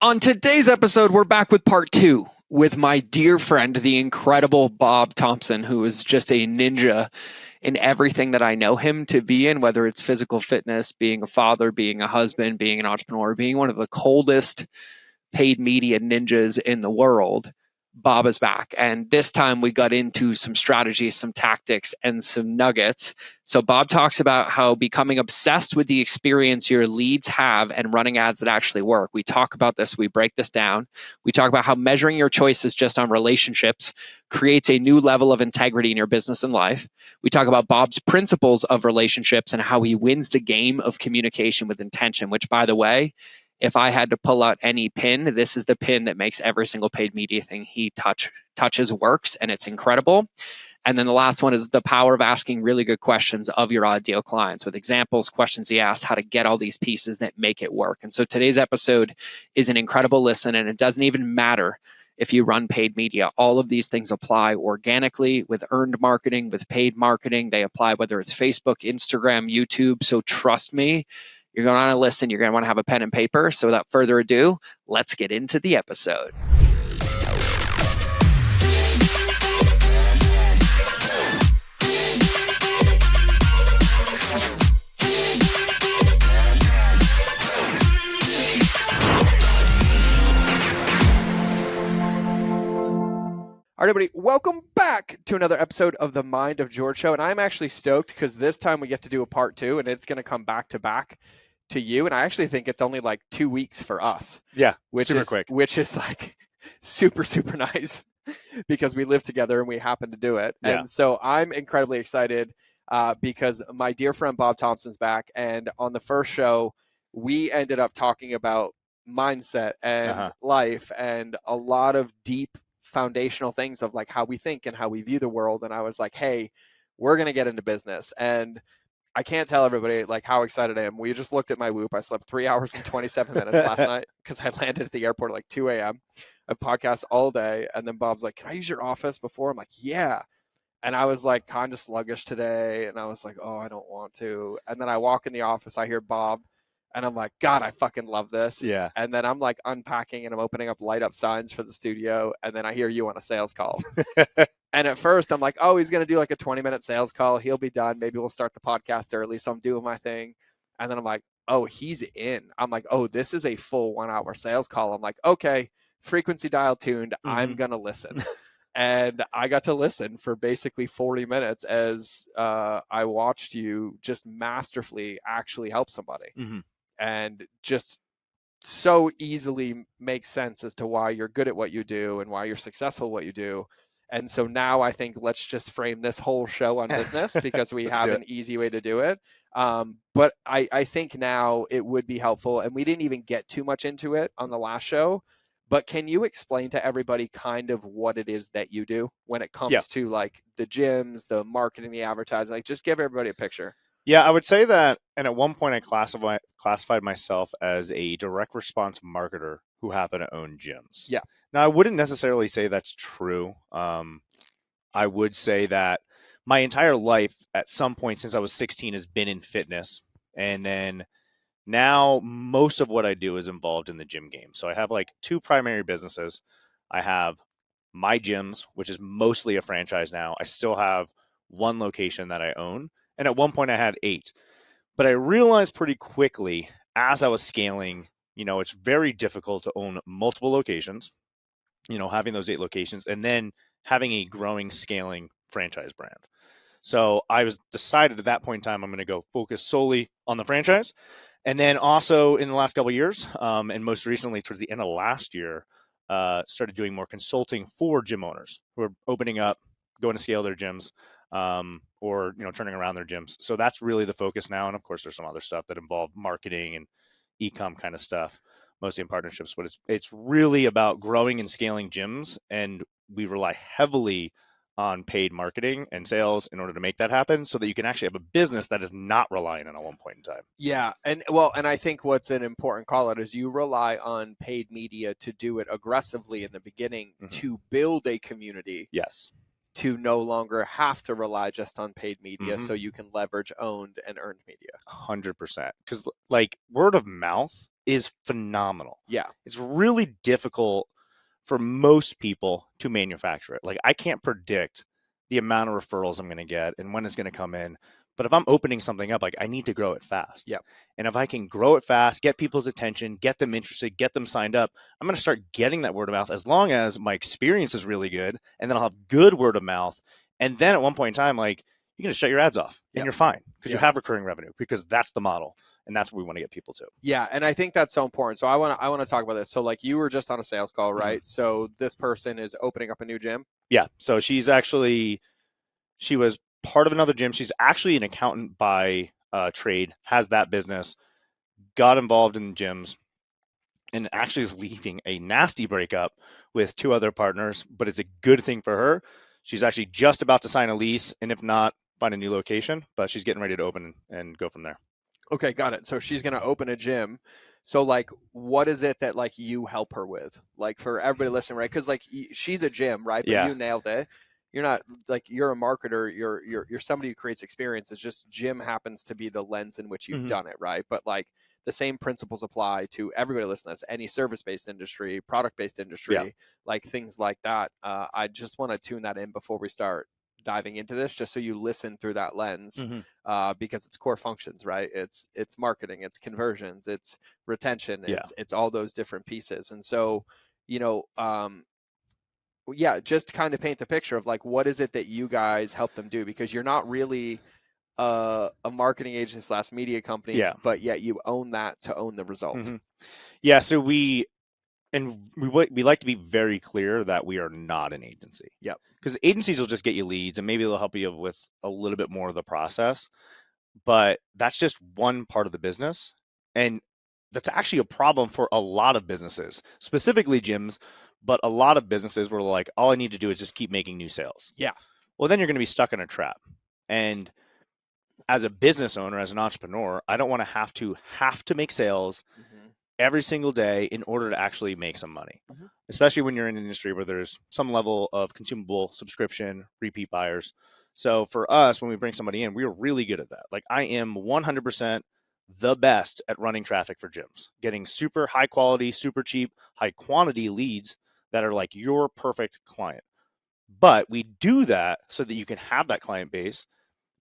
On today's episode, we're back with part two with my dear friend, the incredible Bob Thompson, who is just a ninja in everything that I know him to be in, whether it's physical fitness, being a father, being a husband, being an entrepreneur, being one of the coldest paid media ninjas in the world. Bob is back. And this time we got into some strategies, some tactics, and some nuggets. So Bob talks about how becoming obsessed with the experience your leads have and running ads that actually work. We talk about this. We break this down. We talk about how measuring your choices just on relationships creates a new level of integrity in your business and life. We talk about Bob's principles of relationships and how he wins the game of communication with intention, which, by the way, if I had to pull out any pin, this is the pin that makes every single paid media thing he touches works, and it's incredible. And then the last one is the power of asking really good questions of your ideal clients with examples, questions he asked, how to get all these pieces that make it work. And so today's episode is an incredible listen, and it doesn't even matter if you run paid media. All of these things apply organically with earned marketing, with paid marketing. They apply whether it's Facebook, Instagram, YouTube. So trust me, you're going to want to listen. You're going to want to have a pen and paper. So without further ado, let's get into the episode. All right, everybody, welcome back to another episode of the Mind of George Show. And I'm actually stoked because this time we get to do a part two, and it's going to come back to back to you. And I actually think it's only like 2 weeks for us. Yeah, super quick. Which is like super nice because we live together and we happen to do it. Yeah. And so I'm incredibly excited because my dear friend Bob Thompson's back. And on the first show, we ended up talking about mindset and life and a lot of deep foundational things of like how we think and how we view the world. And I was like, hey, we're going to get into business. And I can't tell everybody like how excited I am. We just looked at my Whoop. I slept 3 hours and 27 minutes last night because I landed at the airport at like 2 a.m. I podcast all day. And then Bob's like, can I use your office before? I'm like, yeah. And I was like kind of sluggish today. And I was like, oh, I don't want to. And then I walk in the office, I hear Bob. And I'm like, God, I fucking love this. Yeah. And then I'm like unpacking and I'm opening up light up signs for the studio. And then I hear you on a sales call. And at first I'm like, oh, he's going to do like a 20-minute sales call. He'll be done. Maybe we'll start the podcast early. So I'm doing my thing. And then I'm like, oh, he's in. I'm like, oh, this is a full 1 hour sales call. I'm like, okay, frequency dial tuned. I'm going to listen. And I got to listen for basically 40 minutes as I watched you just masterfully actually help somebody. And just so easily makes sense as to why you're good at what you do and why you're successful at what you do. And so now I think let's just frame this whole show on business because we have an easy way to do it. But I think now it would be helpful, and we didn't even get too much into it on the last show, but can you explain to everybody kind of what it is that you do when it comes to like the gyms, the marketing, the advertising, like just give everybody a picture. Yeah, I would say that, and at one point I classified myself as a direct response marketer who happened to own gyms. Yeah. Now, I wouldn't necessarily say that's true. I would say that my entire life at some point since I was 16 has been in fitness. And then now most of what I do is involved in the gym game. So I have like 2 primary businesses. I have my gyms, which is mostly a franchise now. I still have 1 location that I own. And at one point I had 8, but I realized pretty quickly as I was scaling, it's very difficult to own multiple locations, having those 8 locations and then having a growing, scaling franchise brand. So I was decided at that point in time, I'm going to go focus solely on the franchise. And then also in the last couple of years, and most recently towards the end of last year, started doing more consulting for gym owners who are opening up, going to scale their gyms, or turning around their gyms. So that's really the focus now. And of course, there's some other stuff that involve marketing and e-com kind of stuff, mostly in partnerships. But it's really about growing and scaling gyms, and we rely heavily on paid marketing and sales in order to make that happen, so that you can actually have a business that is not reliant on at one point in time. Yeah, and I think what's an important call out is you rely on paid media to do it aggressively in the beginning to build a community. Yes. To no longer have to rely just on paid media, so you can leverage owned and earned media. 100%. Because like word of mouth is phenomenal. Yeah. It's really difficult for most people to manufacture it. Like, I can't predict the amount of referrals I'm going to get and when it's going to come in. But if I'm opening something up, like, I need to grow it fast. Yep. And if I can grow it fast, get people's attention, get them interested, get them signed up, I'm going to start getting that word of mouth as long as my experience is really good. And then I'll have good word of mouth. And then at one point in time, like, you can just shut your ads off and Yep. you're fine because you Yep. have recurring revenue, because that's the model. And that's what we want to get people to. Yeah, and I think that's so important. So I want to talk about this. So like you were just on a sales call, right? So this person is opening up a new gym. Yeah. So she was part of another gym. She's actually an accountant by trade, has that business, got involved in gyms, and actually is leaving a nasty breakup with 2 other partners. But it's a good thing for her. She's actually just about to sign a lease, and if not, find a new location. But she's getting ready to open and go from there. Okay, got it. So she's going to open a gym. So like, what is it that like you help her with? Like for everybody listening, right? Because like she's a gym, right? But Yeah. you nailed it. You're not like you're a marketer. You're somebody who creates experience. It's just gym happens to be the lens in which you've done it, right? But like the same principles apply to everybody listening to this, any service-based industry, product-based industry, like things like that. I just want to tune that in before we start diving into this, just so you listen through that lens, because it's core functions, right? It's marketing, it's conversions, it's retention, it's all those different pieces. And so, just kind of paint the picture of like, what is it that you guys help them do? Because you're not really a marketing agency / media company, but yet you own that to own the result. Yeah. So we like to be very clear that we are not an agency. Yep. Because agencies will just get you leads and maybe they'll help you with a little bit more of the process. But that's just one part of the business. And that's actually a problem for a lot of businesses, specifically gyms. But a lot of businesses were like, all I need to do is just keep making new sales. Yeah. Well, then you're going to be stuck in a trap. And as a business owner, as an entrepreneur, I don't want to have to make sales every single day in order to actually make some money, especially when you're in an industry where there's some level of consumable subscription, repeat buyers. So for us, when we bring somebody in, we're really good at that. Like, I am 100% the best at running traffic for gyms, getting super high quality, super cheap, high quantity leads that are like your perfect client. But we do that so that you can have that client base,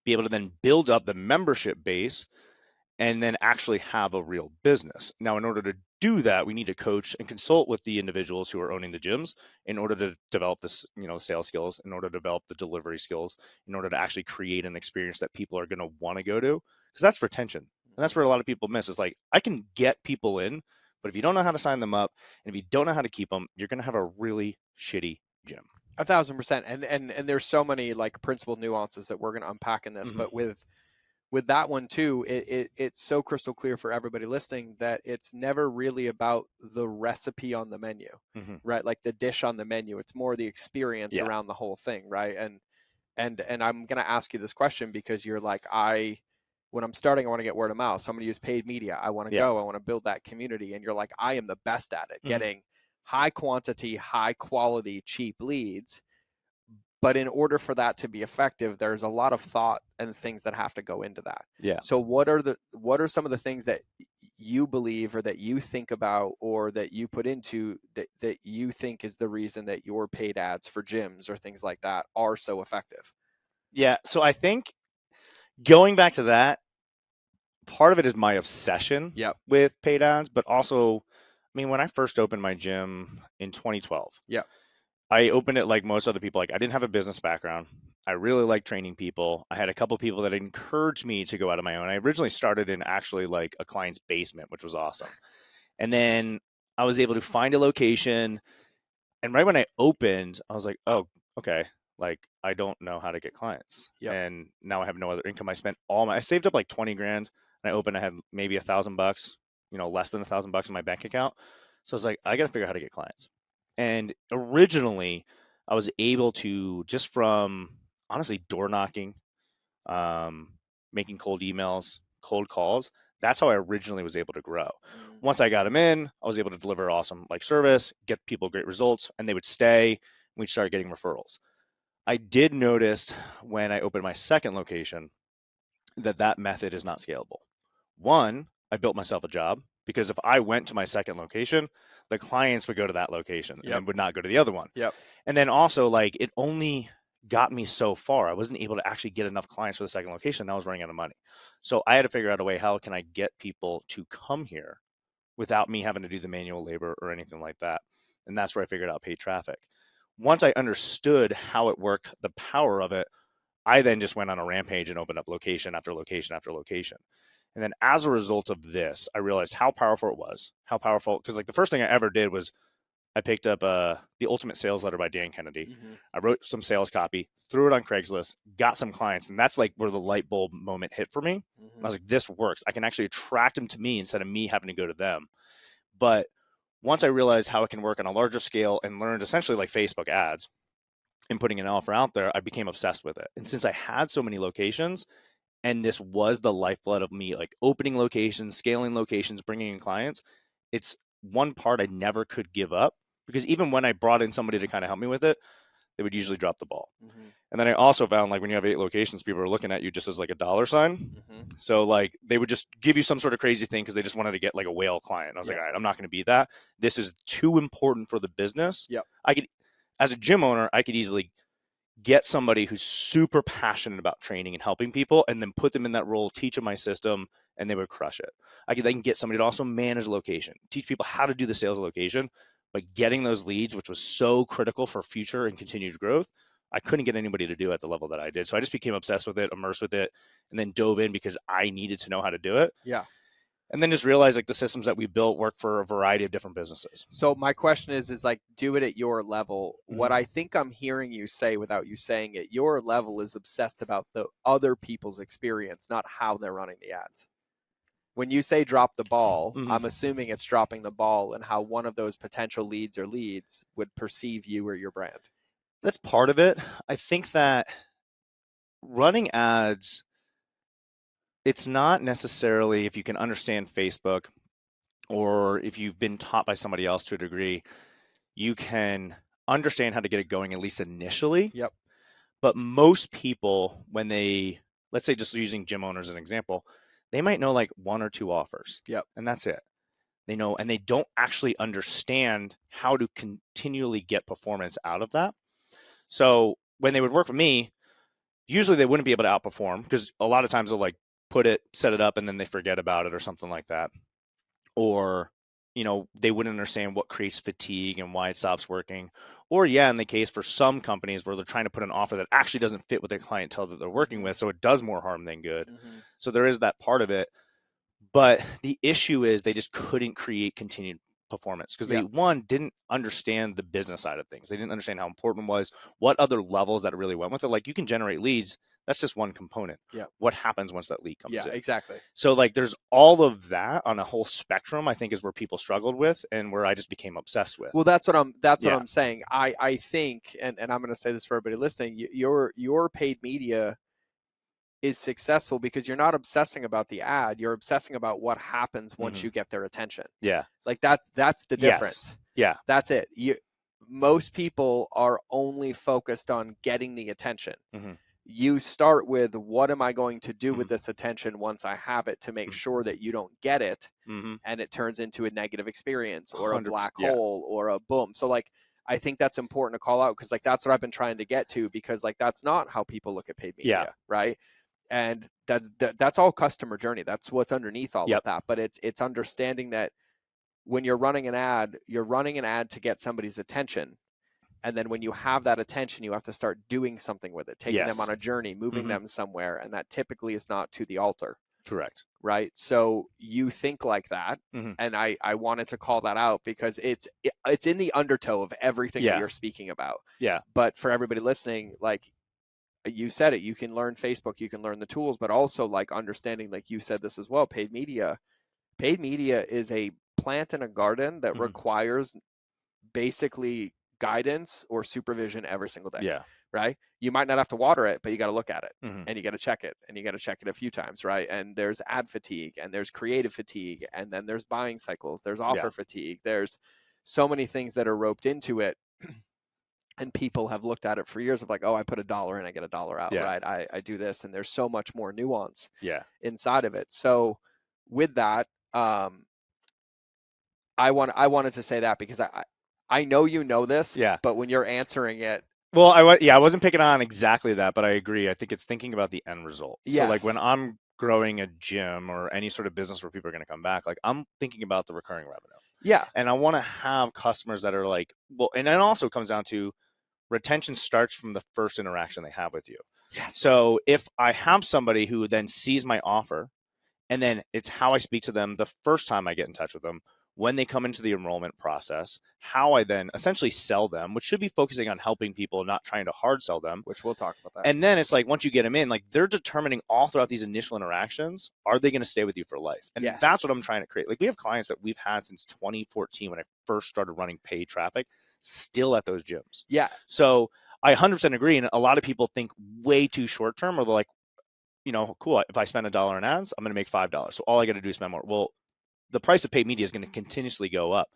be able to then build up the membership base, and then actually have a real business. Now, in order to do that, we need to coach and consult with the individuals who are owning the gyms in order to develop this, sales skills, in order to develop the delivery skills, in order to actually create an experience that people are going to want to go to, because that's retention. And that's where a lot of people miss, is like, I can get people in, but if you don't know how to sign them up and if you don't know how to keep them, you're going to have a really shitty gym. 1,000%. And there's so many like principal nuances that we're going to unpack in this, but with that one too, it's so crystal clear for everybody listening that it's never really about the recipe on the menu, right? Like the dish on the menu. It's more the experience around the whole thing, right? And I'm gonna ask you this question because you're like, when I'm starting, I want to get word of mouth. So I'm gonna use paid media. I want to go. I want to build that community. And you're like, I am the best at it, getting high quantity, high quality, cheap leads. But in order for that to be effective, there's a lot of thought and things that have to go into that. Yeah. So what are some of the things that you believe or that you think about or that you put into that you think is the reason that your paid ads for gyms or things like that are so effective? Yeah. So I think going back to that, part of it is my obsession with paid ads, but also, I mean, when I first opened my gym in 2012, I opened it like most other people. Like, I didn't have a business background. I really like training people. I had a couple people that encouraged me to go out on my own. I originally started in actually like a client's basement, which was awesome. And then I was able to find a location. And right when I opened, I was like, oh, okay. Like, I don't know how to get clients. And now I have no other income. I saved up like 20 grand. And I opened, I had maybe $1,000, less than $1,000 in my bank account. So I was like, I got to figure out how to get clients. And originally, I was able to, just from honestly door knocking, making cold emails, cold calls. That's how I originally was able to grow. Once I got them in, I was able to deliver awesome service, get people great results, and they would stay. And we'd start getting referrals. I did notice when I opened my second location that method is not scalable. One, I built myself a job because if I went to my second location, the clients would go to that location and Yep. then would not go to the other one. Yep. And then also, like, it only got me so far. I wasn't able to actually get enough clients for the second location. And I was running out of money. So I had to figure out a way, how can I get people to come here without me having to do the manual labor or anything like that? And that's where I figured out paid traffic. Once I understood how it worked, the power of it, I then just went on a rampage and opened up location after location after location. And then as a result of this, I realized how powerful it was, how powerful, because like the first thing I ever did was I picked up The Ultimate Sales Letter by Dan Kennedy. Mm-hmm. I wrote some sales copy, threw it on Craigslist, got some clients. And that's like where the light bulb moment hit for me. Mm-hmm. I was like, this works. I can actually attract them to me instead of me having to go to them. But once I realized how it can work on a larger scale and learned essentially like Facebook ads and putting an offer out there, I became obsessed with it. And since I had so many locations, and this was the lifeblood of me, like opening locations, scaling locations, bringing in clients, it's one part I never could give up, because even when I brought in somebody to kind of help me with it, they would usually drop the ball. Mm-hmm. And then I also found, like, when you have 8 locations, people are looking at you just as like a dollar sign. Mm-hmm. So like they would just give you some sort of crazy thing because they just wanted to get like a whale client. And I was like, all right, I'm not going to be that. This is too important for the business. Yep. I could, as a gym owner, I could easily get somebody who's super passionate about training and helping people, and then put them in that role, teach them my system, and they would crush it. I could then get somebody to also manage location, teach people how to do the sales of location, but getting those leads, which was so critical for future and continued growth, I couldn't get anybody to do at the level that I did. So I just became obsessed with it, immersed with it, and then dove in because I needed to know how to do it. Yeah. And then just realized like the systems that we built work for a variety of different businesses. So my question is like, do it at your level. Mm-hmm. What I think I'm hearing you say without you saying it, your level is obsessed about the other people's experience, not how they're running the ads. When you say drop the ball, Mm-hmm. I'm assuming it's dropping the ball and how one of those potential leads or leads would perceive you or your brand. That's part of it. I think that running ads, it's not necessarily, if you can understand Facebook or if you've been taught by somebody else to a degree, you can understand how to get it going, at least initially. Yep. But most people, when they, let's say just using gym owners as an example, they might know like 1 or 2 offers. Yep. And that's it. They know, and they don't actually understand how to continually get performance out of that. So when they would work with me, usually they wouldn't be able to outperform, because a lot of times they'll like set it up and then they forget about it or something like that. Or, they wouldn't understand what creates fatigue and why it stops working. Or in the case for some companies where they're trying to put an offer that actually doesn't fit with their clientele that they're working with, so it does more harm than good. Mm-hmm. So there is that part of it. But the issue is they just couldn't create continued performance because they, one, didn't understand the business side of things. They didn't understand how important it was, what other levels that it really went with it. Like, you can generate leads. That's just one component. Yeah. What happens once that lead comes in? Yeah, exactly. So like there's all of that on a whole spectrum, I think, is where people struggled with and where I just became obsessed with. Well, that's what I'm saying. I think, and I'm going to say this for everybody listening, your paid media is successful because you're not obsessing about the ad. You're obsessing about what happens once you get their attention. Yeah. Like that's the difference. Yes. Yeah. That's it. Most people are only focused on getting the attention. Mm-hmm. You start with, what am I going to do with this attention once I have it, to make sure that you don't get it and it turns into a negative experience or a black hole or a boom. So like, I think that's important to call out, because like that's what I've been trying to get to, because like that's not how people look at paid media, right? And that's all customer journey. That's what's underneath all of that. But it's understanding that when you're running an ad to get somebody's attention. And then when you have that attention, you have to start doing something with it, taking them on a journey, moving them somewhere. And that typically is not to the altar. Correct. Right. So you think like that. And I wanted to call that out because it's in the undertow of everything that you're speaking about. Yeah. But for everybody listening, like you said it, you can learn Facebook, you can learn the tools, but also like understanding, like you said this as well, paid media is a plant in a garden that requires basically guidance or supervision every single day. Yeah. Right. You might not have to water it, but you got to look at it and you got to check it, and you got to check it a few times. Right. And there's ad fatigue, and there's creative fatigue, and then there's buying cycles, there's offer fatigue. There's so many things that are roped into it. And people have looked at it for years of like, oh, I put $1 in, I get $1 out. Right. I do this. And there's so much more nuance inside of it. So with that, I wanted to say that because I know you know this, Yeah. but when you're answering it, Well, I wasn't picking on exactly that, but I agree. I think it's thinking about the end result. So like when yes, I'm growing a gym or any sort of business where people are going to come back, like I'm thinking about the recurring revenue. yeah, And I want to have customers that are like, well, and it also comes down to retention starts from the first interaction they have with you. yes, So if I have somebody who then sees my offer, and then it's how I speak to them the first time I get in touch with them, when they come into the enrollment process, how I then essentially sell them, which should be focusing on helping people, not trying to hard sell them. which we'll talk about that. And then it's like once you get them in, like they're determining all throughout these initial interactions, are they going to stay with you for life? And that's Yes, what I'm trying to create. Like we have clients that we've had since 2014 when I first started running paid traffic, still at those gyms. yeah, So I 100% agree. And a lot of people think way too short term, or they're like, cool. If I spend $1 in ads, I'm going to make $5. So all I got to do is spend more. Well, the price of paid media is going to continuously go up.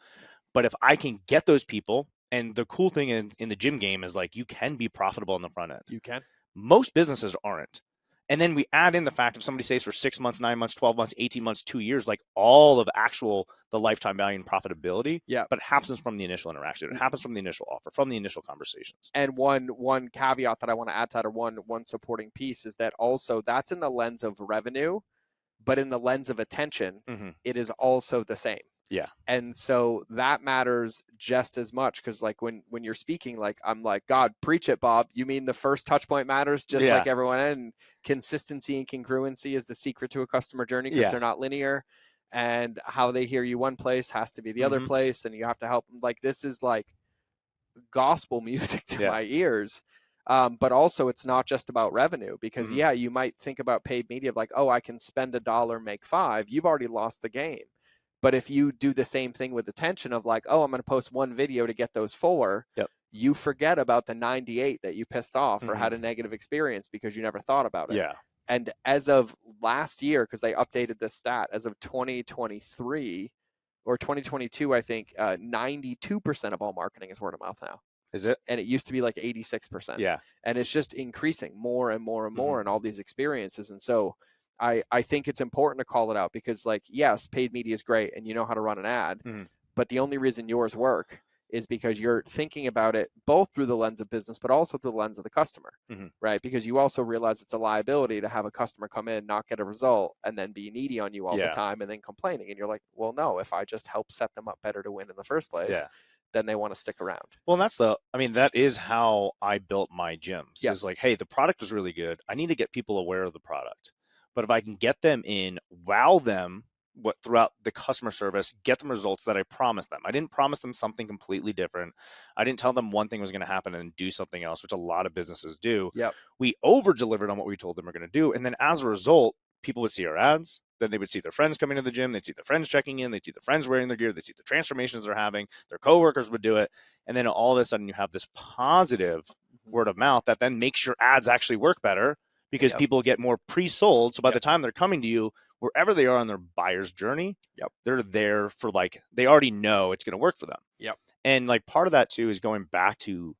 But if I can get those people, and the cool thing in the gym game is like you can be profitable on the front end. you can. Most businesses aren't. And then we add in the fact if somebody stays for 6 months, 9 months, 12 months, 18 months, 2 years, like all of the lifetime value and profitability. Yeah. But it happens from the initial interaction. It happens from the initial offer, from the initial conversations. And one caveat that I want to add to that, or one supporting piece, is that also that's in the lens of revenue, but in the lens of attention, it is also the same. Yeah. And so that matters just as much, because like when you're speaking, like I'm like, God, preach it, Bob. You mean the first touch point matters just like everyone, and consistency and congruency is the secret to a customer journey, because they're not linear, and how they hear you one place has to be the other place, and you have to help them. Like this is like gospel music to my ears. But also it's not just about revenue, because you might think about paid media of like, oh, I can spend $1, make 5. You've already lost the game. But if you do the same thing with attention of like, oh, I'm going to post one video to get those 4, you forget about the 98 that you pissed off or had a negative experience because you never thought about it. Yeah. And as of last year, because they updated this stat, as of 2023 or 2022, I think 92% of all marketing is word of mouth now. Is it? And it used to be like 86%. Yeah. And it's just increasing more and more and more in all these experiences. And so I think it's important to call it out, because like, yes, paid media is great and you know how to run an ad, but the only reason yours work is because you're thinking about it both through the lens of business, but also through the lens of the customer, right? Because you also realize it's a liability to have a customer come in, not get a result, and then be needy on you all the time and then complaining. And you're like, well, no, if I just help set them up better to win in the first place, then they want to stick around. Well, that is how I built my gyms. It's like, hey, the product is really good. I need to get people aware of the product. But if I can get them in, wow them throughout the customer service, get them results that I promised them. I didn't promise them something completely different. I didn't tell them one thing was going to happen and do something else, which a lot of businesses do. We over-delivered on what we told them we're going to do. And then as a result, people would see our ads. Then they would see their friends coming to the gym. They'd see their friends checking in. They'd see their friends wearing their gear. They'd see the transformations they're having. Their coworkers would do it. And then all of a sudden you have this positive word of mouth that then makes your ads actually work better, because people get more pre-sold. So by the time they're coming to you, wherever they are on their buyer's journey, they're there for like, they already know it's going to work for them. And like part of that too is going back to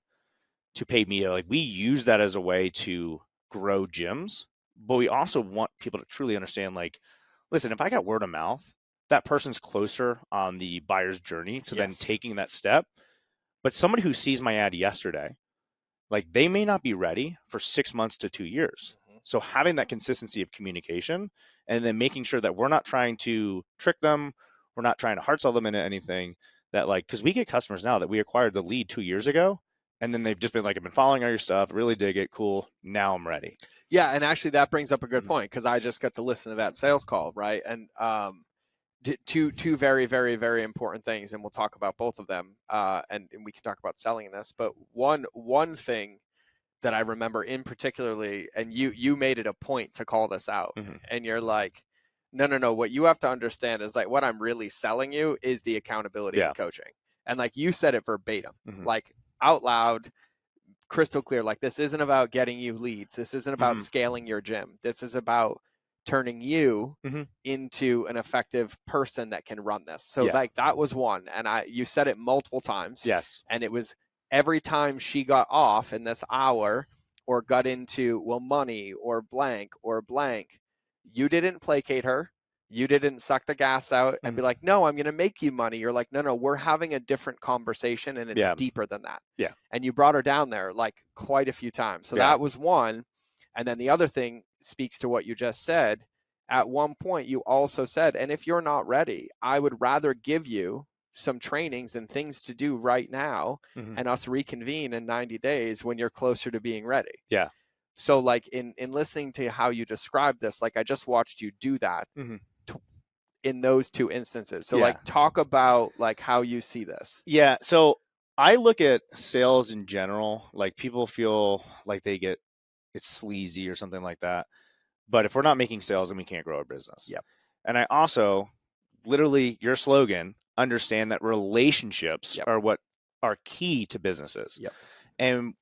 paid media. Like we use that as a way to grow gyms, but we also want people to truly understand, like, listen, if I got word of mouth, that person's closer on the buyer's journey to then taking that step. But somebody who sees my ad yesterday, like they may not be ready for 6 months to 2 years. So having that consistency of communication, and then making sure that we're not trying to trick them, we're not trying to hard sell them into anything, that like, because we get customers now that we acquired the lead 2 years ago, and then they've just been like, I've been following all your stuff, really dig it, cool, now I'm ready. Yeah, and actually that brings up a good point, because I just got to listen to that sales call, right? And two very, very, very important things, and we'll talk about both of them, and we can talk about selling in this. But one thing that I remember in particularly, and you made it a point to call this out, and you're like, no, what you have to understand is like what I'm really selling you is the accountability and coaching. And like you said it verbatim, like out loud, crystal clear, like this isn't about getting you leads. This isn't about scaling your gym. This is about turning you into an effective person that can run this. So like that was one. And you said it multiple times. Yes. And it was every time she got off in this hour or got into, well, money or blank, you didn't placate her. You didn't suck the gas out and be like, no, I'm going to make you money. You're like, no, we're having a different conversation and it's deeper than that. Yeah. And you brought her down there like quite a few times. So that was one. And then the other thing speaks to what you just said. At one point, you also said, and if you're not ready, I would rather give you some trainings and things to do right now and us reconvene in 90 days when you're closer to being ready. Yeah. So like in listening to how you describe this, like I just watched you do that in those two instances. So like talk about like how you see this. Yeah. So I look at sales in general, like people feel like it's sleazy or something like that. But if we're not making sales, then we can't grow our business. Yep. And I also, literally, your slogan, understand that relationships are what are key to businesses. Yep. And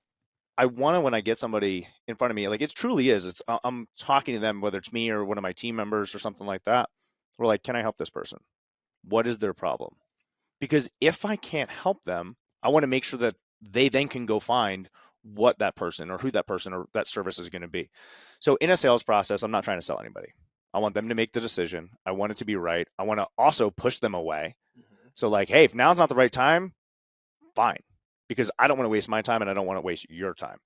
I want to, when I get somebody in front of me, like it truly is, I'm talking to them, whether it's me or one of my team members or something like that. We're like, can I help this person? What is their problem? Because if I can't help them, I want to make sure that they then can go find what that person or who that person or that service is going to be. So in a sales process, I'm not trying to sell anybody. I want them to make the decision. I want it to be right. I want to also push them away. So like, hey, if now's not the right time, fine, because I don't want to waste my time and I don't want to waste your time.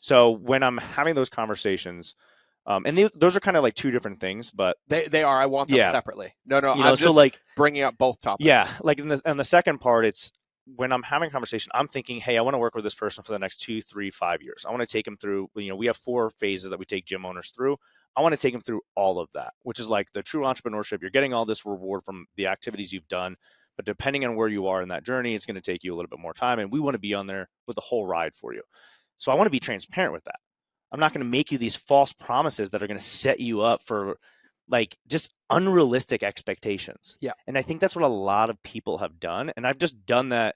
So when I'm having those conversations, and those are kind of like two different things, but they are. I want them separately. No, I'm just so like bringing up both topics. Yeah, like in the second part, it's when I'm having a conversation, I'm thinking, hey, I want to work with this person for the next 2, 3, 5 years. I want to take them through. We have 4 phases that we take gym owners through. I want to take them through all of that, which is like the true entrepreneurship. You're getting all this reward from the activities you've done, but depending on where you are in that journey, it's going to take you a little bit more time. And we want to be on there with the whole ride for you. So I want to be transparent with that. I'm not going to make you these false promises that are going to set you up for like just unrealistic expectations. Yeah. And I think that's what a lot of people have done. And I've just done that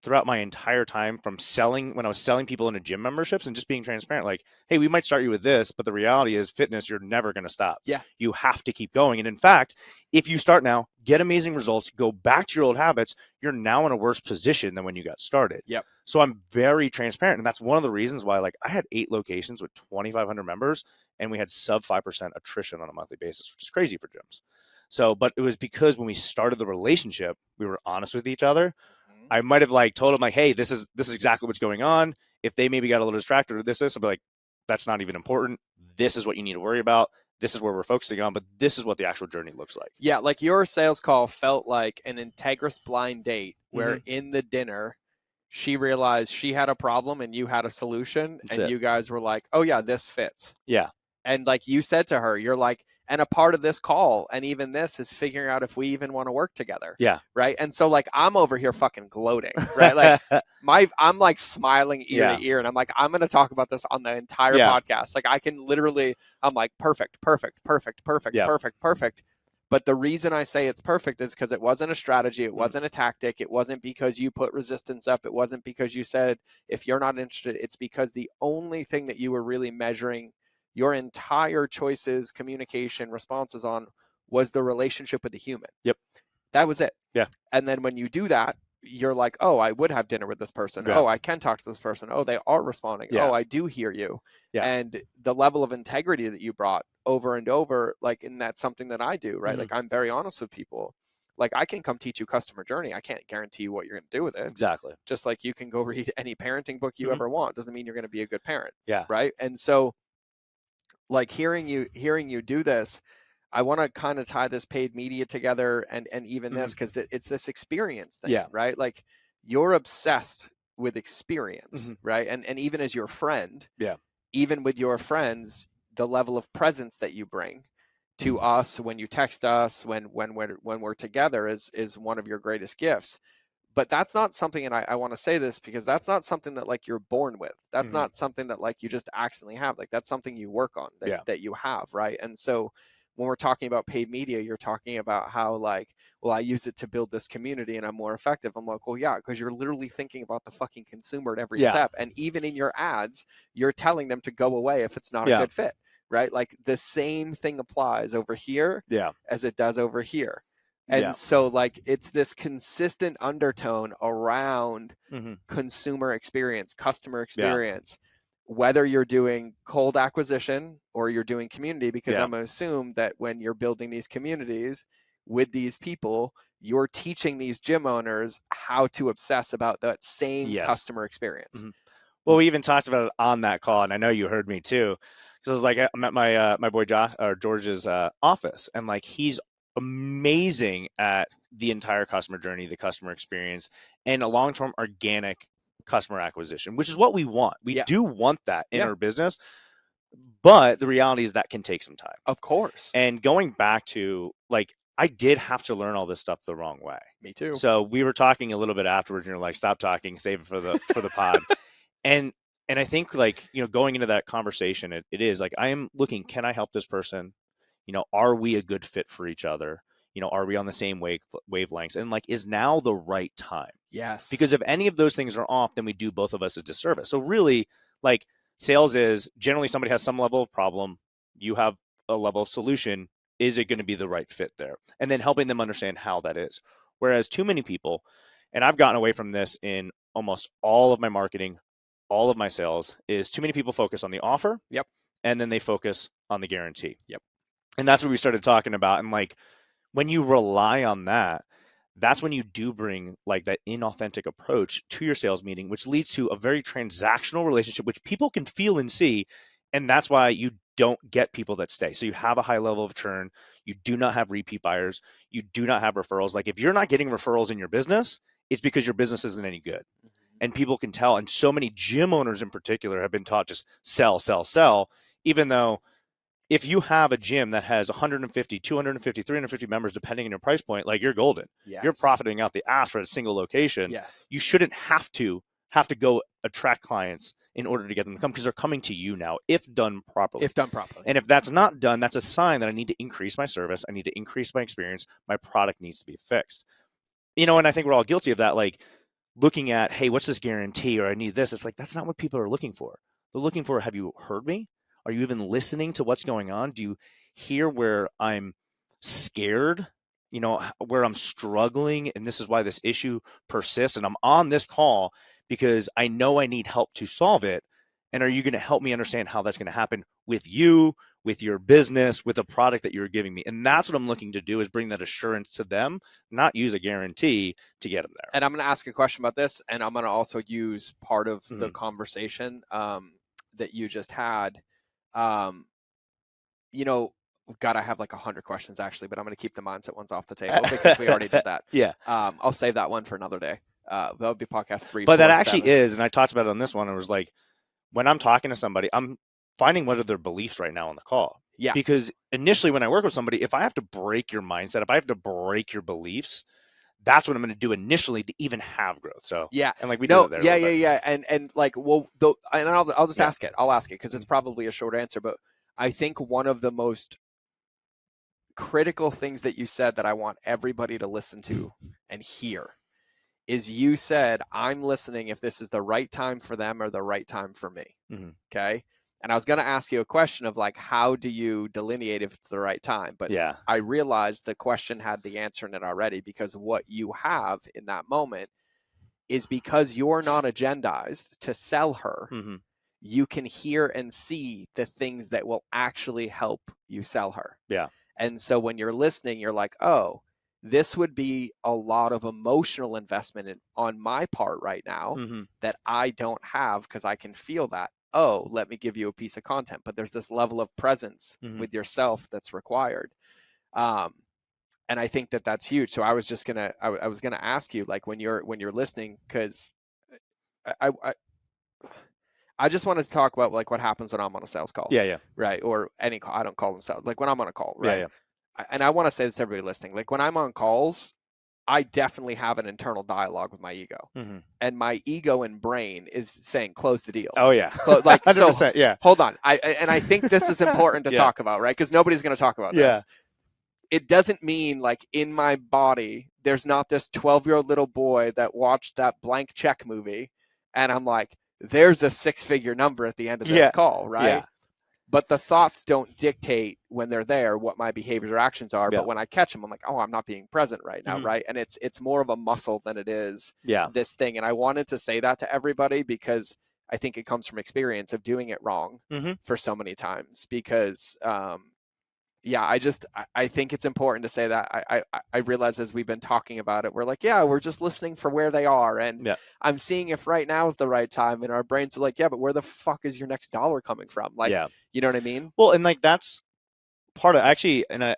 throughout my entire time from selling, when I was selling people into gym memberships and just being transparent. Like, hey, we might start you with this, but the reality is fitness, you're never going to stop. Yeah. You have to keep going. And in fact, if you start now, get amazing results, go back to your old habits, you're now in a worse position than when you got started. Yep. So I'm very transparent. And that's one of the reasons why, like, I had 8 locations with 2,500 members and we had sub 5% attrition on a monthly basis, which is crazy for gyms. So, but it was because when we started the relationship, we were honest with each other. I might have like told them like, hey, this is exactly what's going on. If they maybe got a little distracted or this, I'll be like, that's not even important. This is what you need to worry about. This is where we're focusing on, but this is what the actual journey looks like. Yeah, like your sales call felt like an Integris blind date where in the dinner, she realized she had a problem and you had a solution. That's and it. you guys were like, oh yeah, this fits. Yeah. And like you said to her, you're like, and a part of this call and even this is figuring out if we even want to work together. Yeah. Right. And so like I'm over here fucking gloating, right? Like I'm like smiling ear to ear and I'm like, I'm going to talk about this on the entire podcast. Like I can literally, I'm like, perfect. But the reason I say it's perfect is because it wasn't a strategy. It wasn't a tactic. It wasn't because you put resistance up. It wasn't because you said, if you're not interested, it's because the only thing that you were really measuring your entire choices, communication, responses on was the relationship with the human. Yep. That was it. Yeah. And then when you do that, you're like, oh, I would have dinner with this person. Yeah. Oh, I can talk to this person. Oh, they are responding. Yeah. Oh, I do hear you. Yeah. And the level of integrity that you brought over and over, like, and that's something that I do, right? Like, I'm very honest with people. Like, I can come teach you customer journey. I can't guarantee you what you're going to do with it. Exactly. Just like you can go read any parenting book you ever want. Doesn't mean you're going to be a good parent. Yeah. Right. And so, like hearing you do this, I want to kind of tie this paid media together and even this, because it's this experience thing, right? Like you're obsessed with experience, right? And even as your friend, even with your friends, the level of presence that you bring to us when you text us, when we're together is one of your greatest gifts. But that's not something, and I want to say this because that's not something that like you're born with. That's not something that like you just accidentally have. Like that's something you work on that you have, right? And so when we're talking about paid media, you're talking about how like, well, I use it to build this community and I'm more effective. I'm like, well, yeah, because you're literally thinking about the fucking consumer at every step. And even in your ads, you're telling them to go away if it's not a good fit, right? Like the same thing applies over here as it does over here. And so like it's this consistent undertone around consumer experience, customer experience, whether you're doing cold acquisition or you're doing community, because Yeah. I'm going to assume that when you're building these communities with these people, you're teaching these gym owners how to obsess about that same Yes. customer experience. Mhm. Well, we even talked about it on that call, and I know you heard me too, because I was like, I'm at my boy George's office, and like he's amazing at the entire customer journey, the customer experience, and a long-term organic customer acquisition, which is what we want. We Yeah. do want that in Yeah. our business, but the reality is that can take some time. Of course. And going back to like, I did have to learn all this stuff the wrong way. Me too. So we were talking a little bit afterwards, and you're like, stop talking, save it for the pod. And I think like, you know, going into that conversation, it is like, I am looking, can I help this person? You know, are we a good fit for each other? You know, are we on the same wavelengths? And like, is now the right time? Yes. Because if any of those things are off, then we do both of us a disservice. So really, like, sales is generally somebody has some level of problem. You have a level of solution. Is it going to be the right fit there? And then helping them understand how that is. Whereas too many people, and I've gotten away from this in almost all of my marketing, all of my sales, is too many people focus on the offer. Yep. And then they focus on the guarantee. Yep. And that's what we started talking about. And like, when you rely on that, that's when you do bring like that inauthentic approach to your sales meeting, which leads to a very transactional relationship, which people can feel and see. And that's why you don't get people that stay. So you have a high level of churn. You do not have repeat buyers. You do not have referrals. Like if you're not getting referrals in your business, it's because your business isn't any good. And people can tell. And so many gym owners in particular have been taught just sell, sell, sell, even though if you have a gym that has 150, 250, 350 members, depending on your price point, like you're golden. Yes. You're profiting out the ass for a single location. Yes. You shouldn't have to go attract clients in order to get them to come because they're coming to you now if done properly. If done properly. And if that's not done, that's a sign that I need to increase my service. I need to increase my experience. My product needs to be fixed. You know, and I think we're all guilty of that. Like looking at, hey, what's this guarantee? Or I need this. It's like, that's not what people are looking for. They're looking for, have you heard me? Are you even listening to what's going on? Do you hear where I'm scared, you know, where I'm struggling? And this is why this issue persists. And I'm on this call because I know I need help to solve it. And are you going to help me understand how that's going to happen with you, with your business, with a product that you're giving me? And that's what I'm looking to do is bring that assurance to them, not use a guarantee to get them there. And I'm going to ask a question about this. And I'm going to also use part of the conversation that you just had. You know, God, I have like 100 questions actually, but I'm going to keep the mindset ones off the table because we already did that. Yeah. I'll save that one for another day. That would be podcast 3. But that actually is, and I talked about it on this one. It was like, when I'm talking to somebody, I'm finding what are their beliefs right now on the call. Yeah. Because initially when I work with somebody, if I have to break your mindset, if I have to break your beliefs, that's what I'm going to do initially to even have growth. So yeah, and like we do it there. Yeah. And like, well, and I'll just ask it. I'll ask it because it's probably a short answer, but I think one of the most critical things that you said that I want everybody to listen to and hear is you said, I'm listening if this is the right time for them or the right time for me. Mm-hmm. Okay. And I was going to ask you a question of like, how do you delineate if it's the right time? But yeah, I realized the question had the answer in it already, because what you have in that moment is because you're not agendized to sell her. Mm-hmm. You can hear and see the things that will actually help you sell her. Yeah. And so when you're listening, you're like, oh, this would be a lot of emotional investment on my part right now that I don't have because I can feel that. Oh, let me give you a piece of content. But there's this level of presence with yourself that's required. And I think that that's huge. So I was just gonna, I was gonna ask you, like, when you're listening, because I just wanted to talk about like what happens when I'm on a sales call. Yeah. Right. Or any call. I don't call them sales. Like when I'm on a call. Right. Yeah. And I want to say this to everybody listening. Like when I'm on calls, I definitely have an internal dialogue with my ego, and my ego and brain is saying, "Close the deal." Oh yeah, like 100%, so. Yeah. Hold on, and I think this is important to talk about, right? Because nobody's going to talk about this. It doesn't mean like in my body, there's not this 12-year-old little boy that watched that Blank Check movie, and I'm like, there's a 6-figure number at the end of this call, right? Yeah. But the thoughts don't dictate when they're there what my behaviors or actions are. Yeah. But when I catch them, I'm like, oh, I'm not being present right now, right? And it's more of a muscle than it is this thing. And I wanted to say that to everybody because I think it comes from experience of doing it wrong for so many times because, yeah, I think it's important to say that. I realize as we've been talking about it, we're like, yeah, we're just listening for where they are. And I'm seeing if right now is the right time. And our brains are like, yeah, but where the fuck is your next dollar coming from? Like, you know what I mean? Well, and like that's part of actually, and I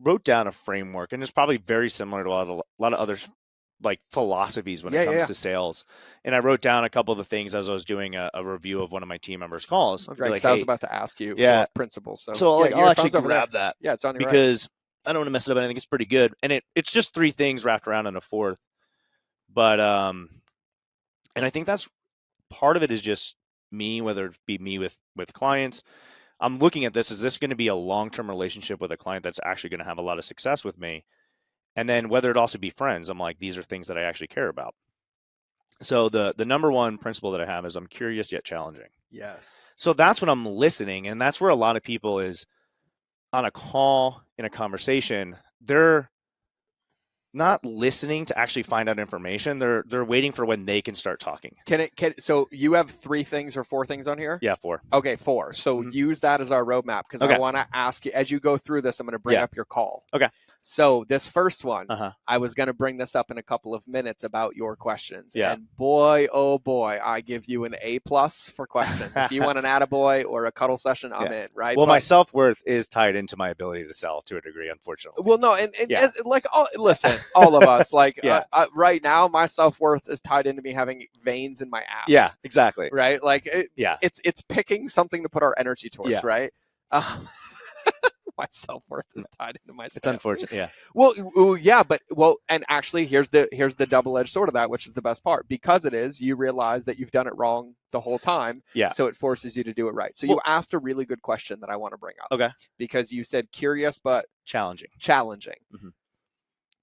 wrote down a framework, and it's probably very similar to a lot of other like philosophies when it comes to sales. And I wrote down a couple of the things as I was doing a review of one of my team members' calls. Okay, like, I was about to ask you for principles. So like, I'll actually grab that. Yeah, it's on your because I don't want to mess it up. I think it's pretty good, and it's just 3 things wrapped around in a 4th. But and I think that's part of it is just me, whether it be me with clients. I'm looking at this, is this going to be a long-term relationship with a client that's actually going to have a lot of success with me? And then whether it also be friends, I'm like, these are things that I actually care about. So the number one principle that I have is I'm curious yet challenging. Yes. So that's when I'm listening. And that's where a lot of people is on a call, in a conversation, they're not listening to actually find out information. They're waiting for when they can start talking. So you have 3 things or 4 things on here? Yeah, 4. Okay, 4. So use that as our roadmap because I want to ask you, as you go through this, I'm going to bring up your call. Okay. So this first one, I was going to bring this up in a couple of minutes about your questions. Yeah. And boy, oh boy, I give you an A+ for questions. If you want an attaboy or a cuddle session, I'm in, right? Well, my self-worth is tied into my ability to sell to a degree, unfortunately. Well, no, and like, listen, all of us, like right now, my self-worth is tied into me having veins in my abs. Yeah, exactly. Right? Like, it's picking something to put our energy towards, right? My self-worth is tied into my It's unfortunate. Yeah. Well, and actually here's the double-edged sword of that, which is the best part. Because it is, you realize that you've done it wrong the whole time. Yeah. So it forces you to do it right. So you asked a really good question that I want to bring up. Okay. Because you said curious but challenging. Mm-hmm.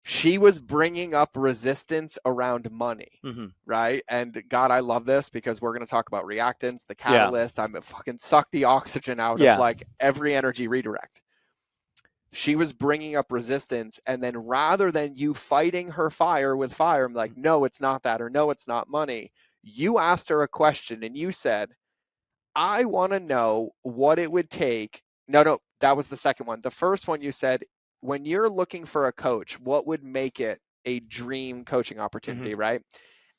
She was bringing up resistance around money, right? And God, I love this because we're going to talk about reactants, the catalyst. I'm fucking suck the oxygen out of like every energy redirect. She was bringing up resistance, and then rather than you fighting her fire with fire, I'm like, no, it's not that, or no, it's not money. You asked her a question, and you said, I want to know what it would take. No, that was the second one. The first one you said, when you're looking for a coach, what would make it a dream coaching opportunity, right?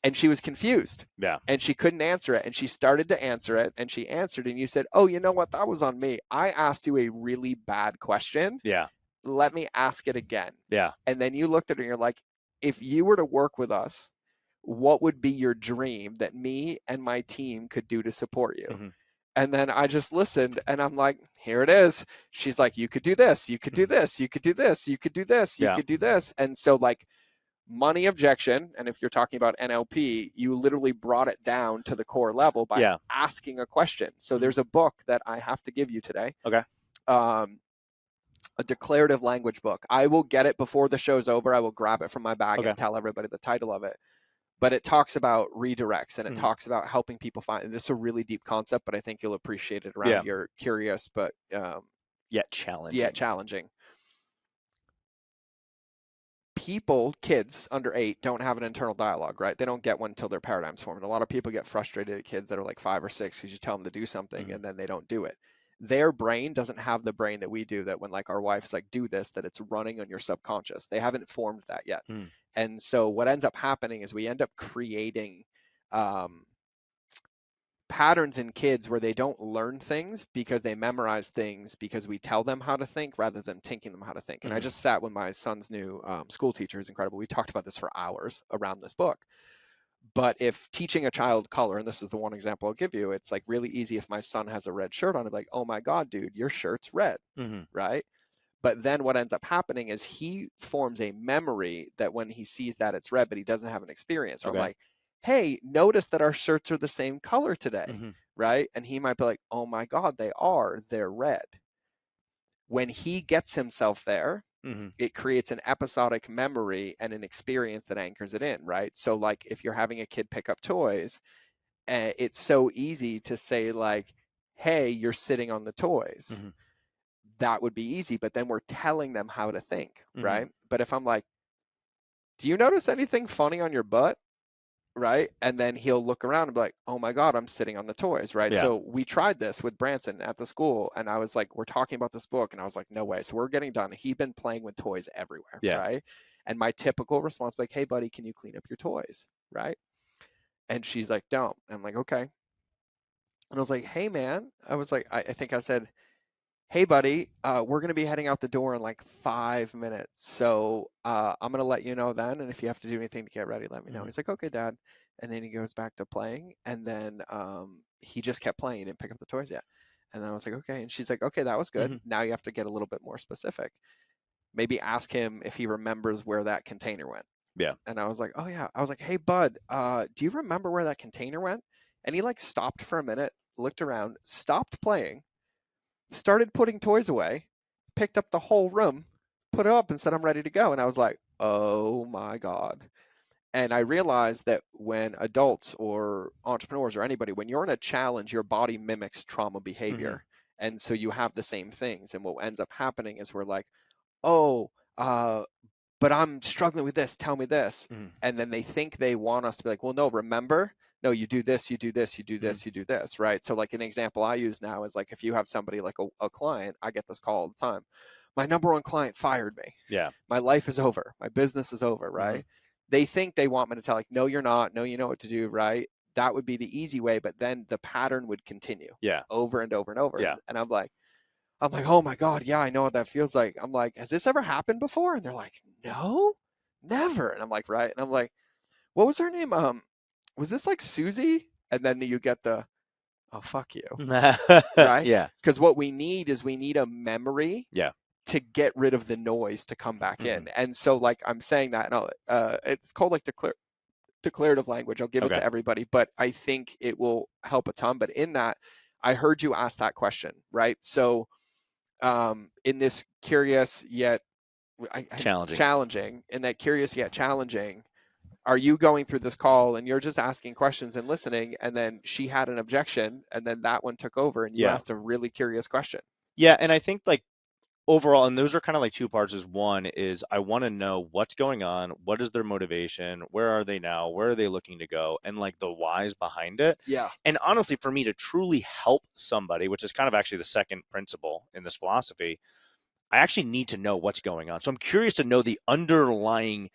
And she was confused. Yeah. And she couldn't answer it. And she started to answer it. And she answered. And you said, oh, you know what? That was on me. I asked you a really bad question. Yeah. Let me ask it again. Yeah. And then you looked at her and you're like, if you were to work with us, what would be your dream that me and my team could do to support you? And then I just listened and I'm like, here it is. She's like, you could do this. You could do this. You could do this. You could do this. You could do this. And so like, money objection, and if you're talking about NLP, you literally brought it down to the core level by asking a question. So there's a book that I have to give you today. Okay. A declarative language book. I will get it before the show's over. I will grab it from my bag and tell everybody the title of it. But it talks about redirects and it talks about helping people find, and this is a really deep concept, but I think you'll appreciate it around your curious, but yet challenging. People, kids under 8 don't have an internal dialogue, right? They don't get one until their paradigm's formed. A lot of people get frustrated at kids that are like 5 or 6 because you tell them to do something and then they don't do it. Their brain doesn't have the brain that we do, that when like our wife's like, do this, that it's running on your subconscious. They haven't formed that yet. And so what ends up happening is we end up creating patterns in kids where they don't learn things because they memorize things because we tell them how to think rather than teaching them how to think. And I just sat with my son's new school teacher, who's incredible. We talked about this for hours around this book. But if teaching a child color, and this is the one example I'll give you, it's like really easy if my son has a red shirt on, I'm like, oh my God, dude, your shirt's red, right? But then what ends up happening is he forms a memory that when he sees that it's red, but he doesn't have an experience. I'm like, hey, notice that our shirts are the same color today, right? And he might be like, oh my God, they're red. When he gets himself there, it creates an episodic memory and an experience that anchors it in, right? So like if you're having a kid pick up toys, it's so easy to say like, hey, you're sitting on the toys. That would be easy, but then we're telling them how to think, right? But if I'm like, do you notice anything funny on your butt? right? And then he'll look around and be like, oh my God, I'm sitting on the toys, right? Yeah. So we tried this with Branson at the school, and I was like, we're talking about this book, and I was like, no way. So we're getting done. He'd been playing with toys everywhere, Yeah. right? And my typical response, like, hey, buddy, can you clean up your toys, right? And she's like, don't. I'm like, okay. And I was like, hey, man. I was like, I think I said, hey, buddy, we're going to be heading out the door in like 5 minutes. So I'm going to let you know then. And if you have to do anything to get ready, let me know. Mhm. He's like, okay, Dad. And then he goes back to playing. And then he just kept playing. He didn't pick up the toys yet. And then I was like, okay. And she's like, okay, that was good. Mhm. Now you have to get a little bit more specific. Maybe ask him if he remembers where that container went. Yeah. And I was like, oh, yeah. I was like, hey, bud, do you remember where that container went? And he like stopped for a minute, looked around, stopped playing, started putting toys away, picked up the whole room, put it up, and said, I'm ready to go. And I was like, oh my God. And I realized that when adults or entrepreneurs or anybody, when you're in a challenge, your body mimics trauma behavior. And so you have the same things. And what ends up happening is we're like, oh, but I'm struggling with this. Tell me this. Mhm. And then they think they want us to be like, well, no, remember, no, you do this, you do this, you do this, you do this, right? So like an example I use now is like if you have somebody like a client, I get this call all the time. My number one client fired me. Yeah. My life is over. My business is over, right? They think they want me to tell like, no, you're not. No, you know what to do, right? That would be the easy way, but then the pattern would continue Yeah. over and over and over. Yeah. And I'm like, oh my God, yeah, I know what that feels like. I'm like, has this ever happened before? And they're like, no, never. And I'm like, right. And I'm like, what was her name? Was this like Susie? And then you get the, oh, fuck you, right? Yeah. Because what we need is we need a memory Yeah. to get rid of the noise to come back in. And so like I'm saying that, and it's called like declarative language. I'll give it Okay. to everybody, but I think it will help a ton. But in that, I heard you ask that question, right? So in this curious yet challenging, in that curious yet challenging, are you going through this call and you're just asking questions and listening, and then she had an objection and then that one took over and you Yeah. asked a really curious question? Yeah. And I think like overall, and those are kind of like two parts. Is one is I want to know what's going on, what is their motivation, where are they now, where are they looking to go, and like the whys behind it. Yeah. And honestly, for me to truly help somebody, which is kind of actually the second principle in this philosophy, I actually need to know what's going on. So I'm curious to know the underlying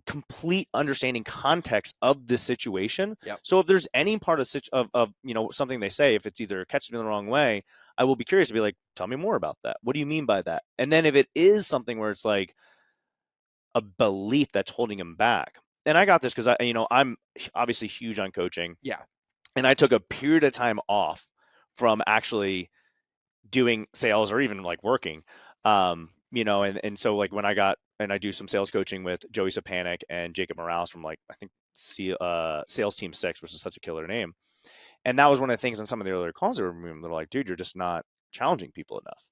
complete understanding context of the situation. Yep. So if there's any part of something they say, if it's either catches me the wrong way, I will be curious to be like, tell me more about that. What do you mean by that? And then if it is something where it's like a belief that's holding him back, and I got this because I'm obviously huge on coaching. Yeah. And I took a period of time off from actually doing sales or even like working. And so like when I do some sales coaching with Joey Sapanic and Jacob Morales from like, I think Sales Team 6, which is such a killer name. And that was one of the things on some of the earlier calls they were like, dude, you're just not challenging people enough.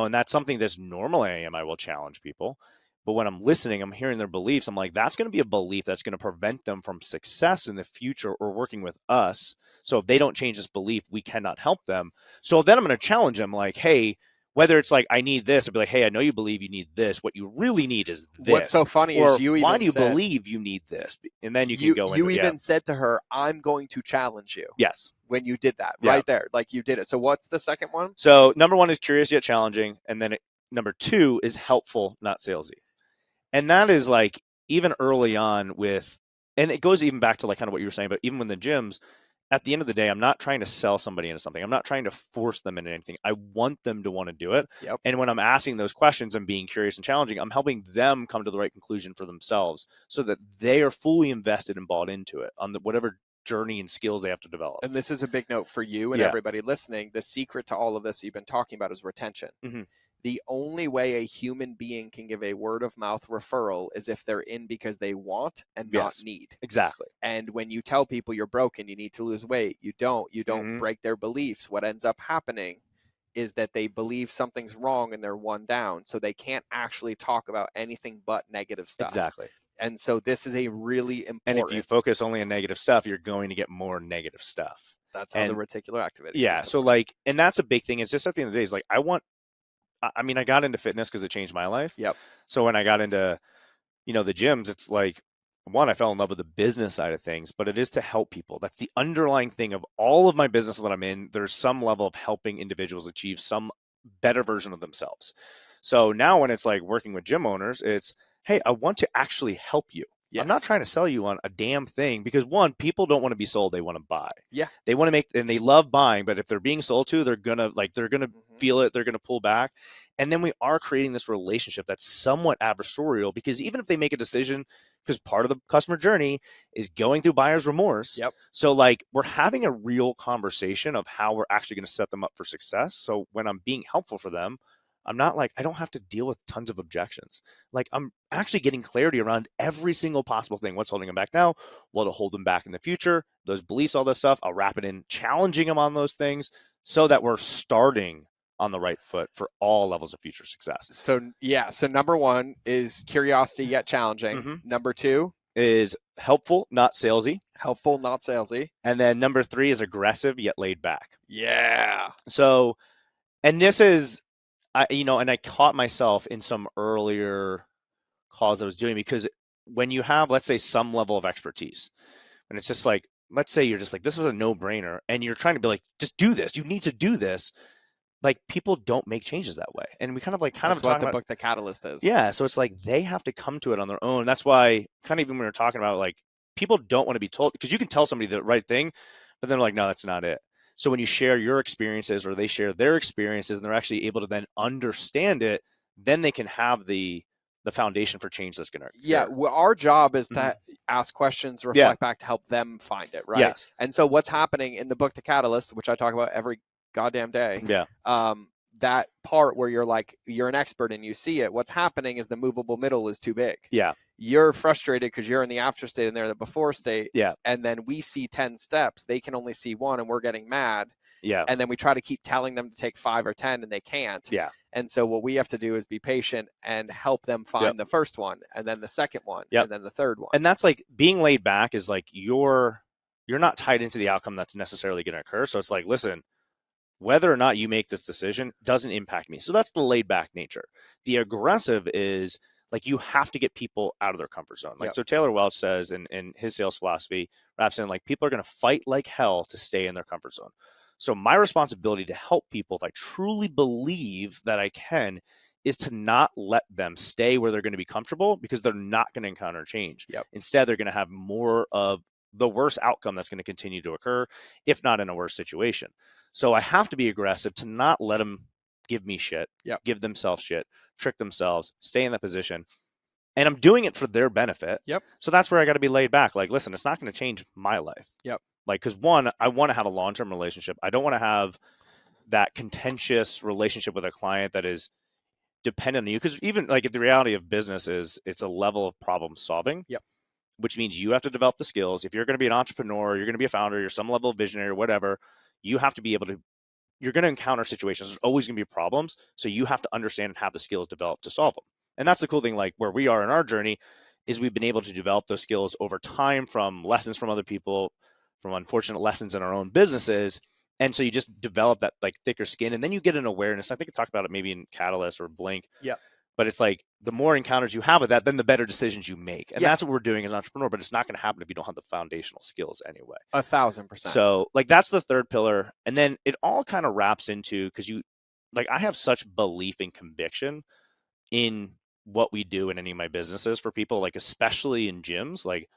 And that's something that's normally I will challenge people. But when I'm listening, I'm hearing their beliefs. I'm like, that's going to be a belief that's going to prevent them from success in the future or working with us. So if they don't change this belief, we cannot help them. So then I'm going to challenge them like, hey, whether it's like, I need this, I'd be like, hey, I know you believe you need this. What you really need is this. What's so funny or is you even why do you said, believe you need this? And then you can go into You even said to her, I'm going to challenge you. Yes. When you did that, Yeah. right there, like you did it. So what's the second one? So number one is curious yet challenging. And then number two is helpful, not salesy. And that is like even early on and it goes even back to like kind of what you were saying, but even when the gyms, at the end of the day, I'm not trying to sell somebody into something. I'm not trying to force them into anything. I want them to want to do it. Yep. And when I'm asking those questions and being curious and challenging, I'm helping them come to the right conclusion for themselves so that they are fully invested and bought into it on whatever journey and skills they have to develop. And this is a big note for you and everybody listening. The secret to all of this you've been talking about is retention. Mm-hmm. The only way a human being can give a word of mouth referral is if they're in because they want and not need. Exactly. And when you tell people you're broken, you need to lose weight, you don't Mm-hmm. break their beliefs. What ends up happening is that they believe something's wrong and they're one down. So they can't actually talk about anything but negative stuff. Exactly. And so this is a really important. And if you focus only on negative stuff, you're going to get more negative stuff. That's how the reticular activity. Yeah. So like, and that's a big thing. It's just at the end of the day, it's like, I got into fitness because it changed my life. Yep. So when I got into, the gyms, it's like, one, I fell in love with the business side of things, but it is to help people. That's the underlying thing of all of my business that I'm in. There's some level of helping individuals achieve some better version of themselves. So now when it's like working with gym owners, it's, hey, I want to actually help you. Yes. I'm not trying to sell you on a damn thing, because one, people don't want to be sold, they want to buy. Yeah. They want to make, and they love buying, but if they're being sold to, they're gonna feel it, they're gonna pull back. And then we are creating this relationship that's somewhat adversarial, because even if they make a decision, because part of the customer journey is going through buyer's remorse. Yep. So like, we're having a real conversation of how we're actually going to set them up for success. So when I'm being helpful for them, I'm not like, I don't have to deal with tons of objections. Like, I'm actually getting clarity around every single possible thing. What's holding them back now? What'll hold them back in the future? Those beliefs, all this stuff. I'll wrap it in, challenging them on those things, so that we're starting on the right foot for all levels of future success. So yeah, so number one is curiosity yet challenging. Mm-hmm. Number two is helpful, not salesy. Helpful, not salesy. And then number three is aggressive yet laid back. Yeah. So, and this is, and I caught myself in some earlier calls I was doing, because when you have, let's say, some level of expertise, and it's just like, let's say you're just like, this is a no-brainer, and you're trying to be like, just do this, you need to do this. Like, people don't make changes that way. And we kind of That's what the book The Catalyst is. Yeah. So it's like, they have to come to it on their own. That's why kind of even when we were talking about, like, people don't want to be told, because you can tell somebody the right thing, but then they're like, no, that's not it. So when you share your experiences, or they share their experiences, and they're actually able to then understand it, then they can have the foundation for change that's going to occur. Yeah, well, our job is to ask questions, reflect back to help them find it, right? Yes. And so what's happening in the book The Catalyst, which I talk about every goddamn day, that part where you're like, you're an expert and you see it, what's happening is the movable middle is too big. Yeah. You're frustrated because you're in the after state and they're the before state. Yeah. And then we see 10 steps, they can only see one, and we're getting mad. Yeah. And then we try to keep telling them to take 5 or 10 and they can't. Yeah. And so what we have to do is be patient and help them find the first one, and then the second one, and then the third one. And that's like, being laid back is like, you're not tied into the outcome that's necessarily going to occur. So it's like, listen, whether or not you make this decision doesn't impact me. So that's the laid back nature. The aggressive is like, you have to get people out of their comfort zone. Like, so Taylor Welch says in his sales philosophy, wraps in like, people are going to fight like hell to stay in their comfort zone. So my responsibility to help people, if I truly believe that I can, is to not let them stay where they're going to be comfortable, because they're not going to encounter change. Instead, they're going to have more of the worst outcome that's going to continue to occur, if not in a worse situation. So I have to be aggressive to not let them give me shit, give themselves shit, trick themselves, stay in that position. And I'm doing it for their benefit. So that's where I got to be laid back. Like, listen, it's not going to change my life. Like, because one, I want to have a long-term relationship. I don't want to have that contentious relationship with a client that is dependent on you. Because even like, the reality of business is, it's a level of problem solving, which means you have to develop the skills. If you're going to be an entrepreneur, you're going to be a founder, you're some level of visionary or whatever, you have to be able to, you're going to encounter situations. There's always going to be problems. So you have to understand and have the skills developed to solve them. And that's the cool thing, like where we are in our journey, is we've been able to develop those skills over time, from lessons from other people, from unfortunate lessons in our own businesses. And so you just develop that like thicker skin, and then you get an awareness. I think I talked about it maybe in Catalyst or Blink. But it's like, the more encounters you have with that, then the better decisions you make. And that's what we're doing as an entrepreneur, but it's not going to happen if you don't have the foundational skills anyway. 1,000%. So like, that's the third pillar. And then it all kind of wraps into, because I have such belief and conviction in what we do in any of my businesses for people, like especially in gyms. Like,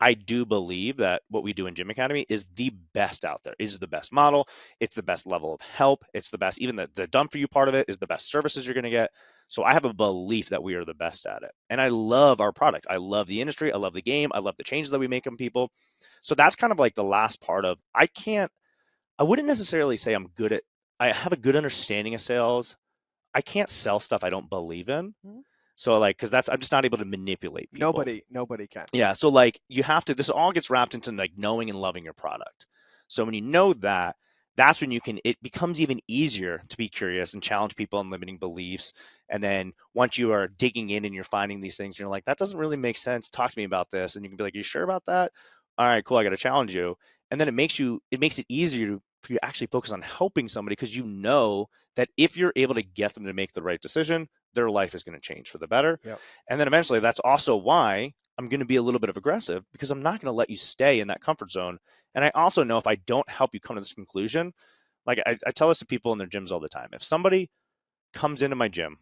I do believe that what we do in Gym Academy is the best out there. It is the best model. It's the best level of help. It's the best, even the done for you part of it is the best services you're going to get. So I have a belief that we are the best at it. And I love our product. I love the industry. I love the game. I love the changes that we make on people. So that's kind of like the last part of, I wouldn't necessarily say I have a good understanding of sales. I can't sell stuff I don't believe in. So like, because I'm just not able to manipulate people. Nobody can. Yeah. So like, you have to, this all gets wrapped into like knowing and loving your product. So when you know that, that's when it becomes even easier to be curious and challenge people on limiting beliefs. And then once you are digging in and you're finding these things, you're like, that doesn't really make sense. Talk to me about this. And you can be like, you sure about that? All right, cool. I got to challenge you. And then it makes it easier for you to actually focus on helping somebody, because you know that if you're able to get them to make the right decision, their life is going to change for the better. Yep. And then eventually that's also why I'm going to be a little bit of aggressive, because I'm not going to let you stay in that comfort zone. And I also know if I don't help you come to this conclusion, like I tell this to people in their gyms all the time. If somebody comes into my gym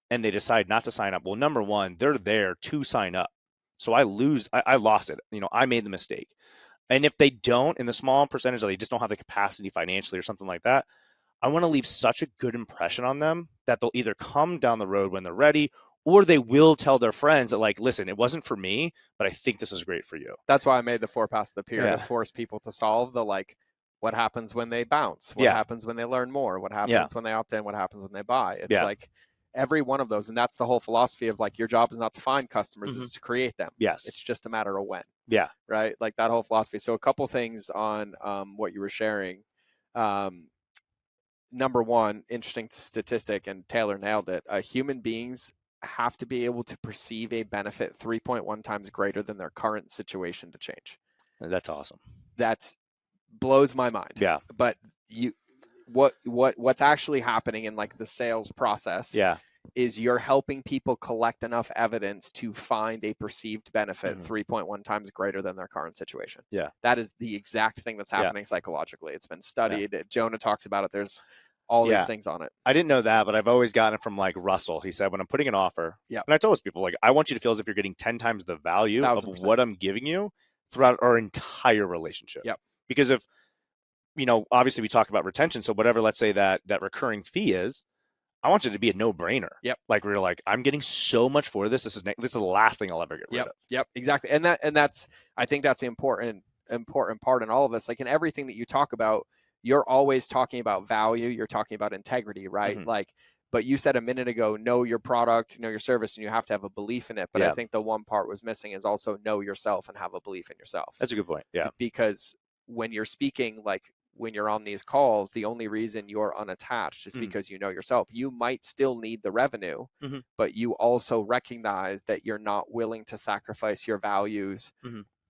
and they decide not to sign up, well, number one, they're there to sign up. So I lost it. I made the mistake. And if they don't, in the small percentage that they just don't have the capacity financially or something like that, I want to leave such a good impression on them that they'll either come down the road when they're ready, or they will tell their friends that, like, listen, it wasn't for me, but I think this is great for you. That's why I made the 4 Paths to the Pier, Yeah. to force people to solve the, like, what happens when they bounce? What Yeah. happens when they learn more? What happens Yeah. when they opt in? What happens when they buy? It's Yeah. like every one of those. And that's the whole philosophy of, like, your job is not to find customers, Mhm. it's to create them. Yes. It's just a matter of when. Yeah. Right? Like that whole philosophy. So a couple things on what you were sharing. Number one, interesting statistic, and Taylor nailed it. Human beings have to be able to perceive a benefit 3.1 times greater than their current situation to change. That's awesome. That's blows my mind. Yeah. But what's actually happening in, like, the sales process Yeah. is you're helping people collect enough evidence to find a perceived benefit Mhm. 3.1 times greater than their current situation. Yeah. That is the exact thing that's happening psychologically. It's been studied. Jonah talks about it. There's all these things on it. I didn't know that, but I've always gotten it from, like, Russell. He said, when I'm putting an offer, Yep. and I tell those people, like, I want you to feel as if you're getting 10 times the value of 1000%. what I'm giving you throughout our entire relationship. Yep. Because if, obviously we talk about retention. So whatever, let's say that recurring fee is, I want it to be a no-brainer. Yep. Like, we're like, I'm getting so much for this. This is the last thing I'll ever get rid of. Yep. Exactly. And that's, I think that's the important part in all of this. Like, in everything that you talk about, you're always talking about value. You're talking about integrity, right? Mhm. Like, but you said a minute ago, know your product, know your service, and you have to have a belief in it. But I think the one part was missing is also know yourself and have a belief in yourself. That's a good point. Yeah. Because when you're speaking, like, when you're on these calls, the only reason you're unattached is because you know yourself. You might still need the revenue, but you also recognize that you're not willing to sacrifice your values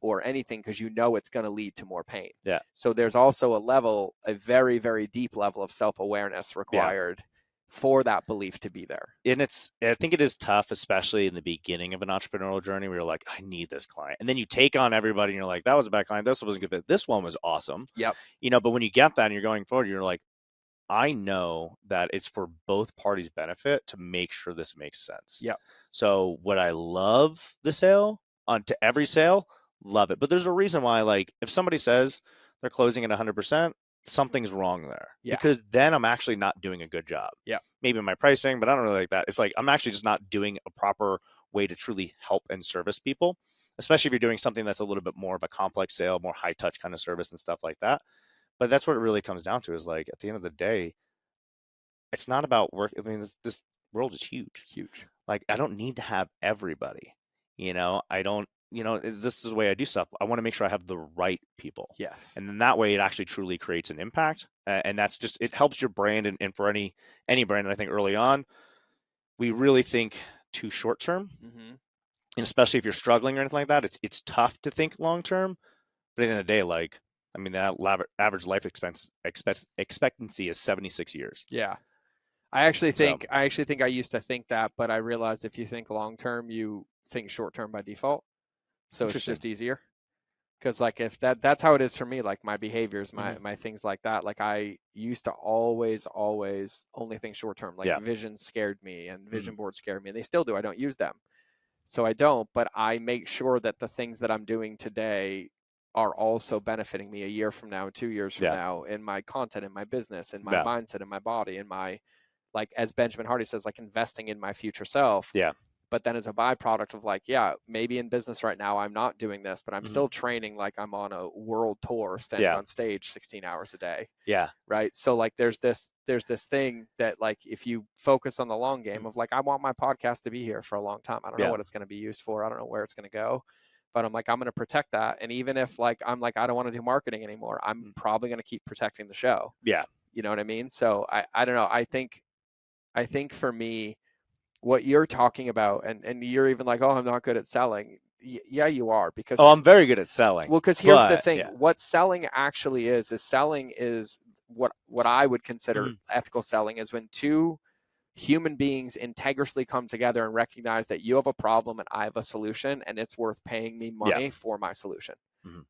or anything because you know it's going to lead to more pain. Yeah. So there's also a very, very deep level of self-awareness required for that belief to be there. And I think it is tough, especially in the beginning of an entrepreneurial journey, where you're like, I need this client. And then you take on everybody and you're like, that was a bad client. This wasn't good fit. This one was awesome. Yep. But when you get that and you're going forward, you're like, I know that it's for both parties' benefit to make sure this makes sense. Yep. So would I love the sale to every sale? Love it. But there's a reason why, like, if somebody says they're closing at 100%, something's wrong there. Yeah. Because then I'm actually not doing a good job. Yeah. Maybe my pricing, but I don't really like that. It's like, I'm actually just not doing a proper way to truly help and service people, especially if you're doing something that's a little bit more of a complex sale, more high touch kind of service and stuff like that. But that's what it really comes down to, is, like, at the end of the day, it's not about work. I mean, this world is huge. Like, I don't need to have everybody, I don't, this is the way I do stuff. I want to make sure I have the right people. Yes. And then that way it actually truly creates an impact. And that's just, it helps your brand. And for any brand, and I think early on, we really think too short term. And especially if you're struggling or anything like that, it's tough to think long term. But at the end of the day, like, I mean, that average life expectancy is 76 years. Yeah. I actually think I used to think that, but I realized if you think long term, you think short term by default. So it's just easier. Because, like, if that's how it is for me, like, my behaviors, my things like that. Like, I used to always only think short term. Like, vision scared me and vision boards scared me, and they still do. I don't use them. So I don't, but I make sure that the things that I'm doing today are also benefiting me a year from now, 2 years from now, in my content, in my business, in my mindset, in my body, in my, like, as Benjamin Hardy says, like, investing in my future self. Yeah. But then as a byproduct of, like, maybe in business right now, I'm not doing this, but I'm still training like I'm on a world tour, standing on stage 16 hours a day. Yeah. Right. So, like, there's this thing that, like, if you focus on the long game of, like, I want my podcast to be here for a long time. I don't know what it's going to be used for. I don't know where it's going to go, but I'm like, I'm going to protect that. And even if, like, I'm like, I don't want to do marketing anymore, I'm probably going to keep protecting the show. Yeah. You know what I mean? So I don't know. I think for me, what you're talking about, and you're even like, oh, I'm not good at selling. Yeah, you are, because I'm very good at selling. Well, because here's the thing: what selling actually is selling is what I would consider ethical selling is when two human beings integrally come together and recognize that you have a problem and I have a solution, and it's worth paying me money for my solution.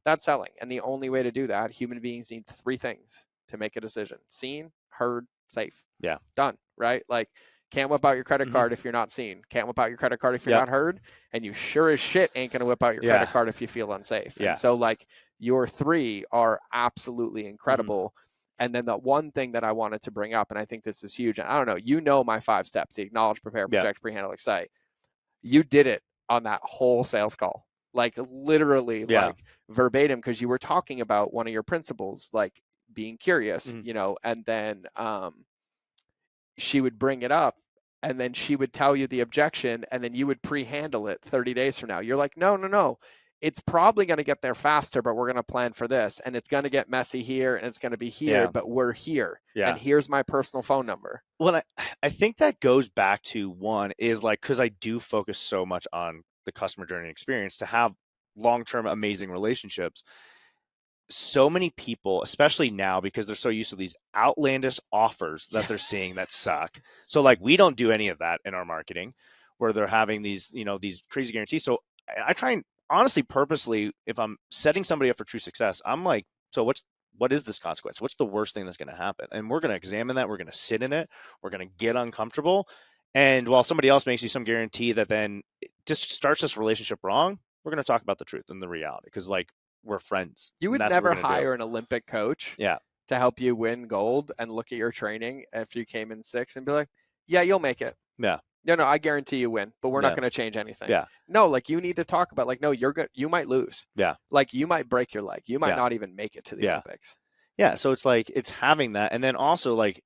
That's selling. And the only way to do that, human beings need 3 things to make a decision: seen, heard, safe. Yeah. Done. Right? Like, can't whip out your credit card if you're not seen. Can't whip out your credit card if you're not heard. And you sure as shit ain't going to whip out your credit card if you feel unsafe. And so, like, your 3 are absolutely incredible. And then the one thing that I wanted to bring up, and I think this is huge, and I don't know, you know my 5 steps: the acknowledge, prepare, project, pre-handle, excite. You did it on that whole sales call. Like, literally, like verbatim, because you were talking about one of your principles, like being curious, you know, and then she would bring it up, and then she would tell you the objection, and then you would pre-handle it 30 days from now. You're like, no. It's probably going to get there faster, but we're going to plan for this. And it's going to get messy here, and it's going to be here, but we're here. And here's my personal phone number. Well, I think that goes back to one is like, because I do focus so much on the customer journey experience to have long-term amazing relationships. So many people, especially now, because they're so used to these outlandish offers that they're seeing that suck. So like, we don't do any of that in our marketing, where they're having these, you know, these crazy guarantees. So I try and honestly, purposely, if I'm setting somebody up for true success, I'm like, so what is this consequence? What's the worst thing that's going to happen? And we're going to examine that. We're going to sit in it. We're going to get uncomfortable. And while somebody else makes you some guarantee that then it just starts this relationship wrong, we're going to talk about the truth and the reality, because like, we're friends. You would never hire an Olympic coach to help you win gold and look at your training after you came in 6th and be like, yeah, you'll make it. Yeah. No, I guarantee you win, but we're not going to change anything. Yeah. No, like, you need to talk about, like, no, you're good. You might lose. Yeah. Like, you might break your leg. You might not even make it to the Olympics. Yeah. So it's like, it's having that. And then also, like,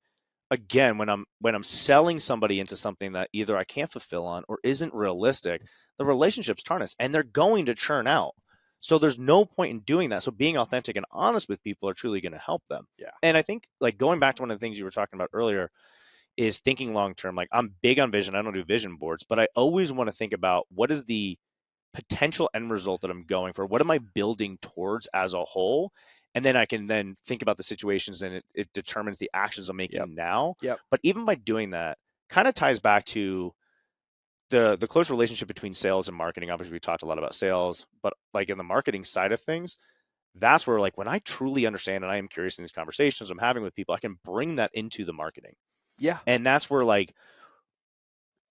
again, when I'm selling somebody into something that either I can't fulfill on or isn't realistic, the relationship's tarnished and they're going to churn out. So there's no point in doing that. So being authentic and honest with people are truly going to help them. Yeah. And I think, like, going back to one of the things you were talking about earlier, is thinking long-term. Like, I'm big on vision. I don't do vision boards, but I always want to think about what is the potential end result that I'm going for? What am I building towards as a whole? And then I can then think about the situations, and it determines the actions I'm making now. But even by doing that, kind of ties back to the close relationship between sales and marketing. Obviously, we talked a lot about sales, but like in the marketing side of things, that's where, like, when I truly understand and I am curious in these conversations I'm having with people, I can bring that into the marketing. Yeah. And that's where, like,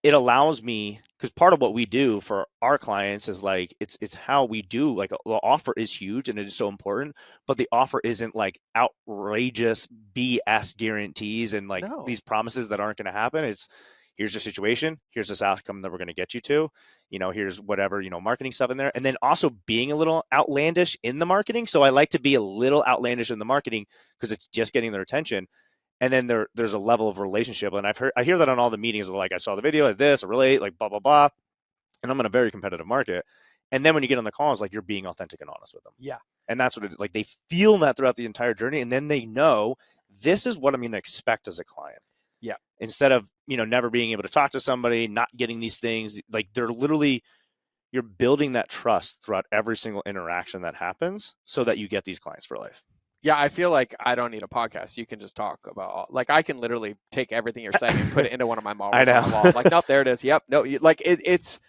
it allows me, because part of what we do for our clients is like, it's how we do, like, the offer is huge and it is so important, but the offer isn't like outrageous BS guarantees and like these promises that aren't going to happen. It's, here's the situation, here's this outcome that we're going to get you to, you know, here's whatever, you know, marketing stuff in there. And then also being a little outlandish in the marketing. So I like to be a little outlandish in the marketing because it's just getting their attention. And then there's a level of relationship. And I hear that on all the meetings where, like, I saw the video of this, I relate, like, blah, blah, blah. And I'm in a very competitive market. And then when you get on the calls, like, you're being authentic and honest with them. Yeah. And that's what like, they feel that throughout the entire journey. And then they know this is what I'm going to expect as a client. Yeah. Instead of, you know, never being able to talk to somebody, not getting these things, like, they're literally, you're building that trust throughout every single interaction that happens so that you get these clients for life. Yeah, I feel like I don't need a podcast. You can just talk about, like, I can literally take everything you're saying and put it into one of my models. I know. On the wall. Like, nope, there it is. Yep. No, it's,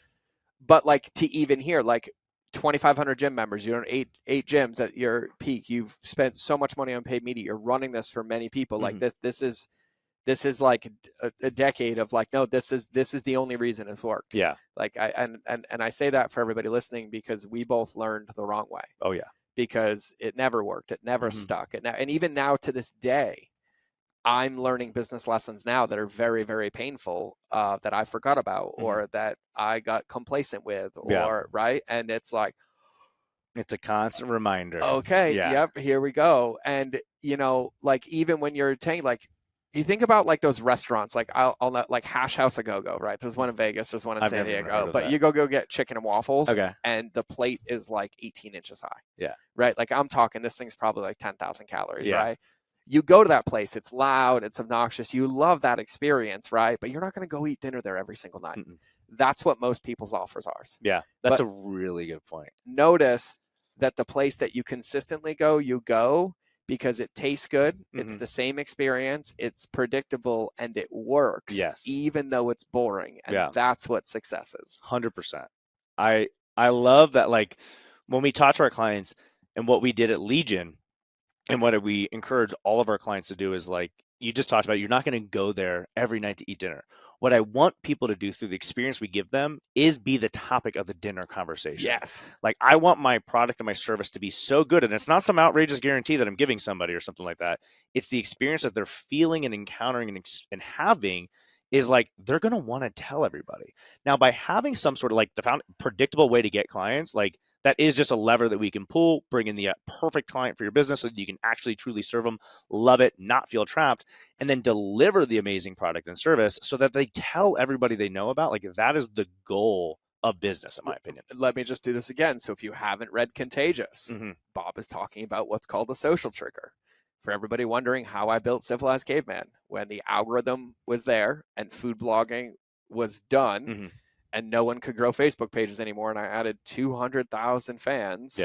but like, to even hear, like, 2,500 gym members, you're in eight gyms at your peak. You've spent so much money on paid media. You're running this for many people. Like, this is like a decade of, like, no, this is the only reason it's worked. Yeah. Like, I say that for everybody listening, because we both learned the wrong way. Oh yeah. Because it never worked. It never stuck. And even now, to this day, I'm learning business lessons now that are very, very painful, that I forgot about, or that I got complacent with, or right. And it's like, it's a constant reminder. Okay. Yeah. Yep. Here we go. And, you know, like, even when you're saying, like, you think about, like, those restaurants, like, I'll not, like, Hash House a Go-Go, right? There's one in Vegas, there's one in San Diego, but you go get chicken and waffles, and the plate is like 18 inches high. Yeah. Right? Like, I'm talking, this thing's probably like 10,000 calories, right? You go to that place, it's loud, it's obnoxious, you love that experience, right? But you're not going to go eat dinner there every single night. That's what most people's offers are. Yeah, that's a really good point. Notice that the place that you consistently go, because it tastes good. It's Mhm. the same experience. It's predictable and it works, Yes. even though it's boring. And Yeah. that's what success is. 100%. I love that, like, when we talk to our clients and what we did at Legion and what we encourage all of our clients to do is, like you just talked about, you're not going to go there every night to eat dinner. What I want people to do through the experience we give them is be the topic of the dinner conversation. Yes. Like, I want my product and my service to be so good, and it's not some outrageous guarantee that I'm giving somebody or something like that. It's the experience that they're feeling and encountering and having is like, they're going to want to tell everybody. Now, by having some sort of like predictable way to get clients, like, that is just a lever that we can pull, bring in the perfect client for your business so that you can actually truly serve them, love it, not feel trapped, and then deliver the amazing product and service so that they tell everybody they know about. Like, that is the goal of business, in my opinion. Let me just do this again. So if you haven't read Contagious, Bob is talking about what's called a social trigger. For everybody wondering how I built Civilized Caveman, when the algorithm was there and food blogging was done, and no one could grow Facebook pages anymore, and I added 200,000 fans,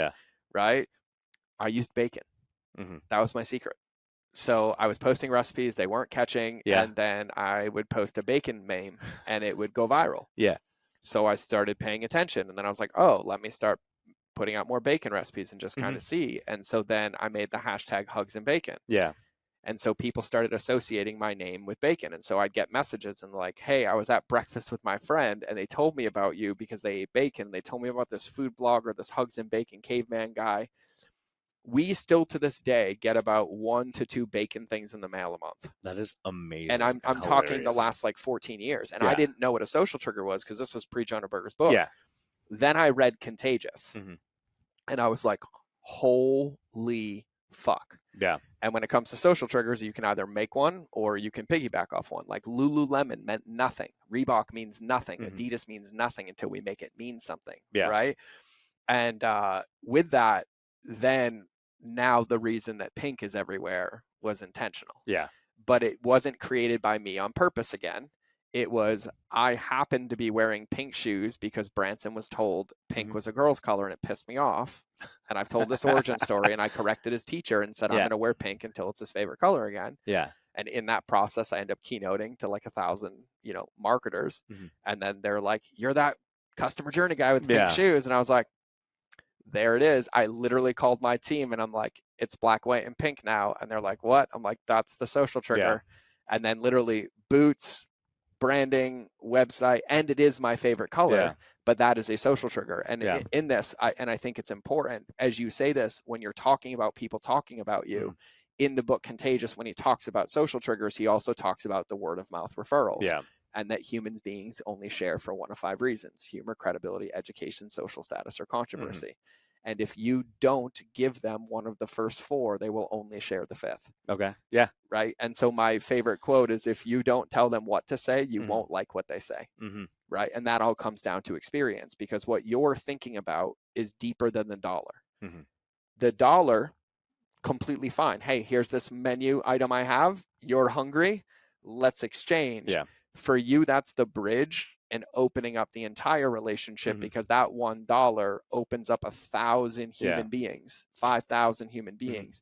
right? I used bacon. That was my secret. So I was posting recipes, they weren't catching, and then I would post a bacon meme, and it would go viral. So I started paying attention, and then I was like, oh, let me start putting out more bacon recipes and just kind of see. And so then I made the hashtag Hugs and Bacon. And so people started associating my name with bacon. And so I'd get messages and like, hey, I was at breakfast with my friend and they told me about you because they ate bacon. They told me about this food blogger, this Hugs and Bacon caveman guy. We still to this day get about 1 to 2 bacon things in the mail a month. That is amazing. And I'm talking the last like 14 years. And I didn't know what a social trigger was because this was pre-Jonah Berger's book. Then I read Contagious. And I was like, holy fuck. And when it comes to social triggers, you can either make one or you can piggyback off one. Like Lululemon meant nothing. Reebok means nothing. Adidas means nothing until we make it mean something. Right. And with that, then now the reason that pink is everywhere was intentional. But it wasn't created by me on purpose again. It was, I happened to be wearing pink shoes because Branson was told pink was a girl's color and it pissed me off. And I've told this origin story and I corrected his teacher and said, I'm going to wear pink until it's his favorite color again. And in that process, I end up keynoting to like 1,000, marketers. And then they're like, you're that customer journey guy with pink shoes. And I was like, there it is. I literally called my team and I'm like, it's black, white, and pink now. And they're like, what? I'm like, that's the social trigger. And then literally boots, branding, website, and it is my favorite color, but that is a social trigger. And in this, I think it's important, as you say this, when you're talking about people talking about you, in the book Contagious, when he talks about social triggers, he also talks about the word of mouth referrals. And that human beings only share for one of 5 reasons: humor, credibility, education, social status, or controversy. And if you don't give them one of the first 4, they will only share the 5th. Right. And so my favorite quote is, if you don't tell them what to say, you won't like what they say. Right. And that all comes down to experience, because what you're thinking about is deeper than the dollar. The dollar, completely fine. Hey, here's this menu item I have. You're hungry. Let's exchange. For you, that's the bridge and opening up the entire relationship, because that $1 opens up 1,000 human beings, 5,000 human beings,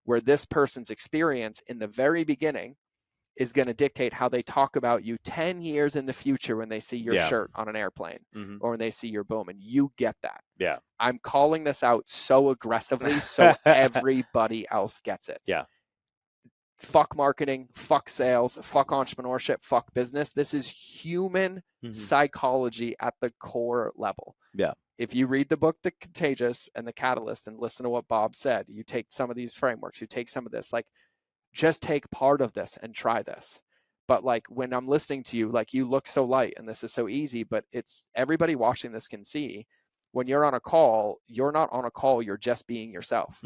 where this person's experience in the very beginning is going to dictate how they talk about you 10 years in the future when they see your shirt on an airplane or when they see your boom, and you get that. I'm calling this out so aggressively so everybody else gets it. Fuck marketing, fuck sales, fuck entrepreneurship, fuck business. This is human psychology at the core level. If you read the book, The Contagious and The Catalyst, and listen to what Bob said, you take some of these frameworks, you take some of this, like, just take part of this and try this. But like, when I'm listening to you, like, you look so light and this is so easy, but it's, everybody watching this can see, when you're on a call, you're not on a call, you're just being yourself.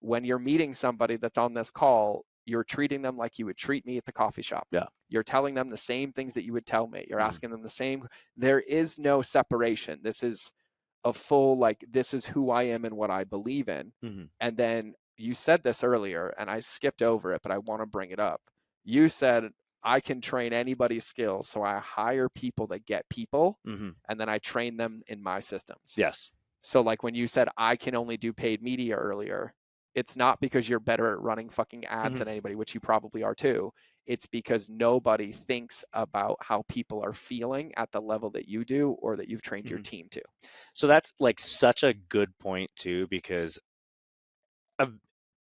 When you're meeting somebody that's on this call, you're treating them like you would treat me at the coffee shop. You're telling them the same things that you would tell me. You're asking them the same. There is no separation. This is a full, like, this is who I am and what I believe in. And then you said this earlier and I skipped over it, but I want to bring it up. You said, I can train anybody's skills. So I hire people that get people, and then I train them in my systems. So like when you said, I can only do paid media earlier, it's not because you're better at running fucking ads than anybody, which you probably are too. It's because nobody thinks about how people are feeling at the level that you do or that you've trained your team to. So that's like such a good point too, because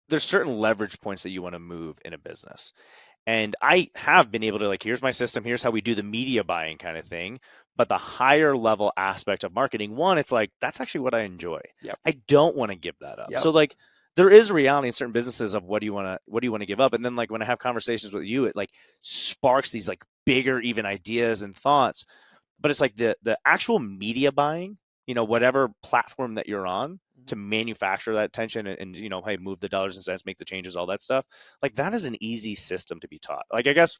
there's certain leverage points that you want to move in a business. And I have been able to, like, here's my system, here's how we do the media buying kind of thing. But the higher level aspect of marketing, one, it's like, that's actually what I enjoy. Yep. I don't want to give that up. Yep. So like there is a reality in certain businesses of what do you want to give up? And then like when I have conversations with you, it like sparks these like bigger even ideas and thoughts. But it's like the actual media buying, whatever platform that you're on, to manufacture that attention and hey, move the dollars and cents, make the changes, all that stuff. Like that is an easy system to be taught. Like I guess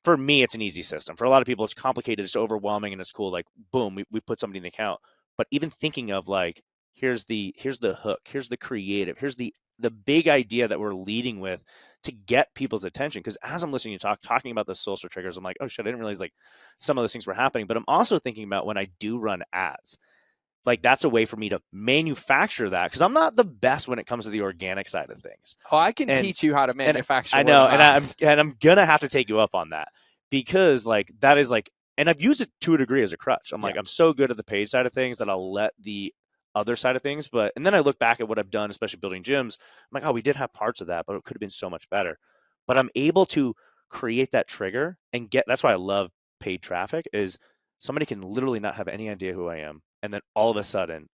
for me, it's an easy system. For a lot of people, it's complicated, it's overwhelming, and it's cool. Like boom, we put somebody in the account. But even thinking of like, here's the hook, here's the creative, here's the big idea that we're leading with to get people's attention. Because as I'm listening to talking about the social triggers, I'm like, oh shit, I didn't realize like some of those things were happening. But I'm also thinking about when I do run ads. Like that's a way for me to manufacture that, because I'm not the best when it comes to the organic side of things. Oh, I can teach you how to manufacture. I know, and I'm gonna have to take you up on that, because like that is like, and I've used it to a degree as a crutch. I'm like, I'm so good at the paid side of things that I'll let the other side of things. And then I look back at what I've done, especially building gyms. I'm like, oh, we did have parts of that, but it could have been so much better. But I'm able to create that trigger and that's why I love paid traffic, is somebody can literally not have any idea who I am. And then all of a sudden,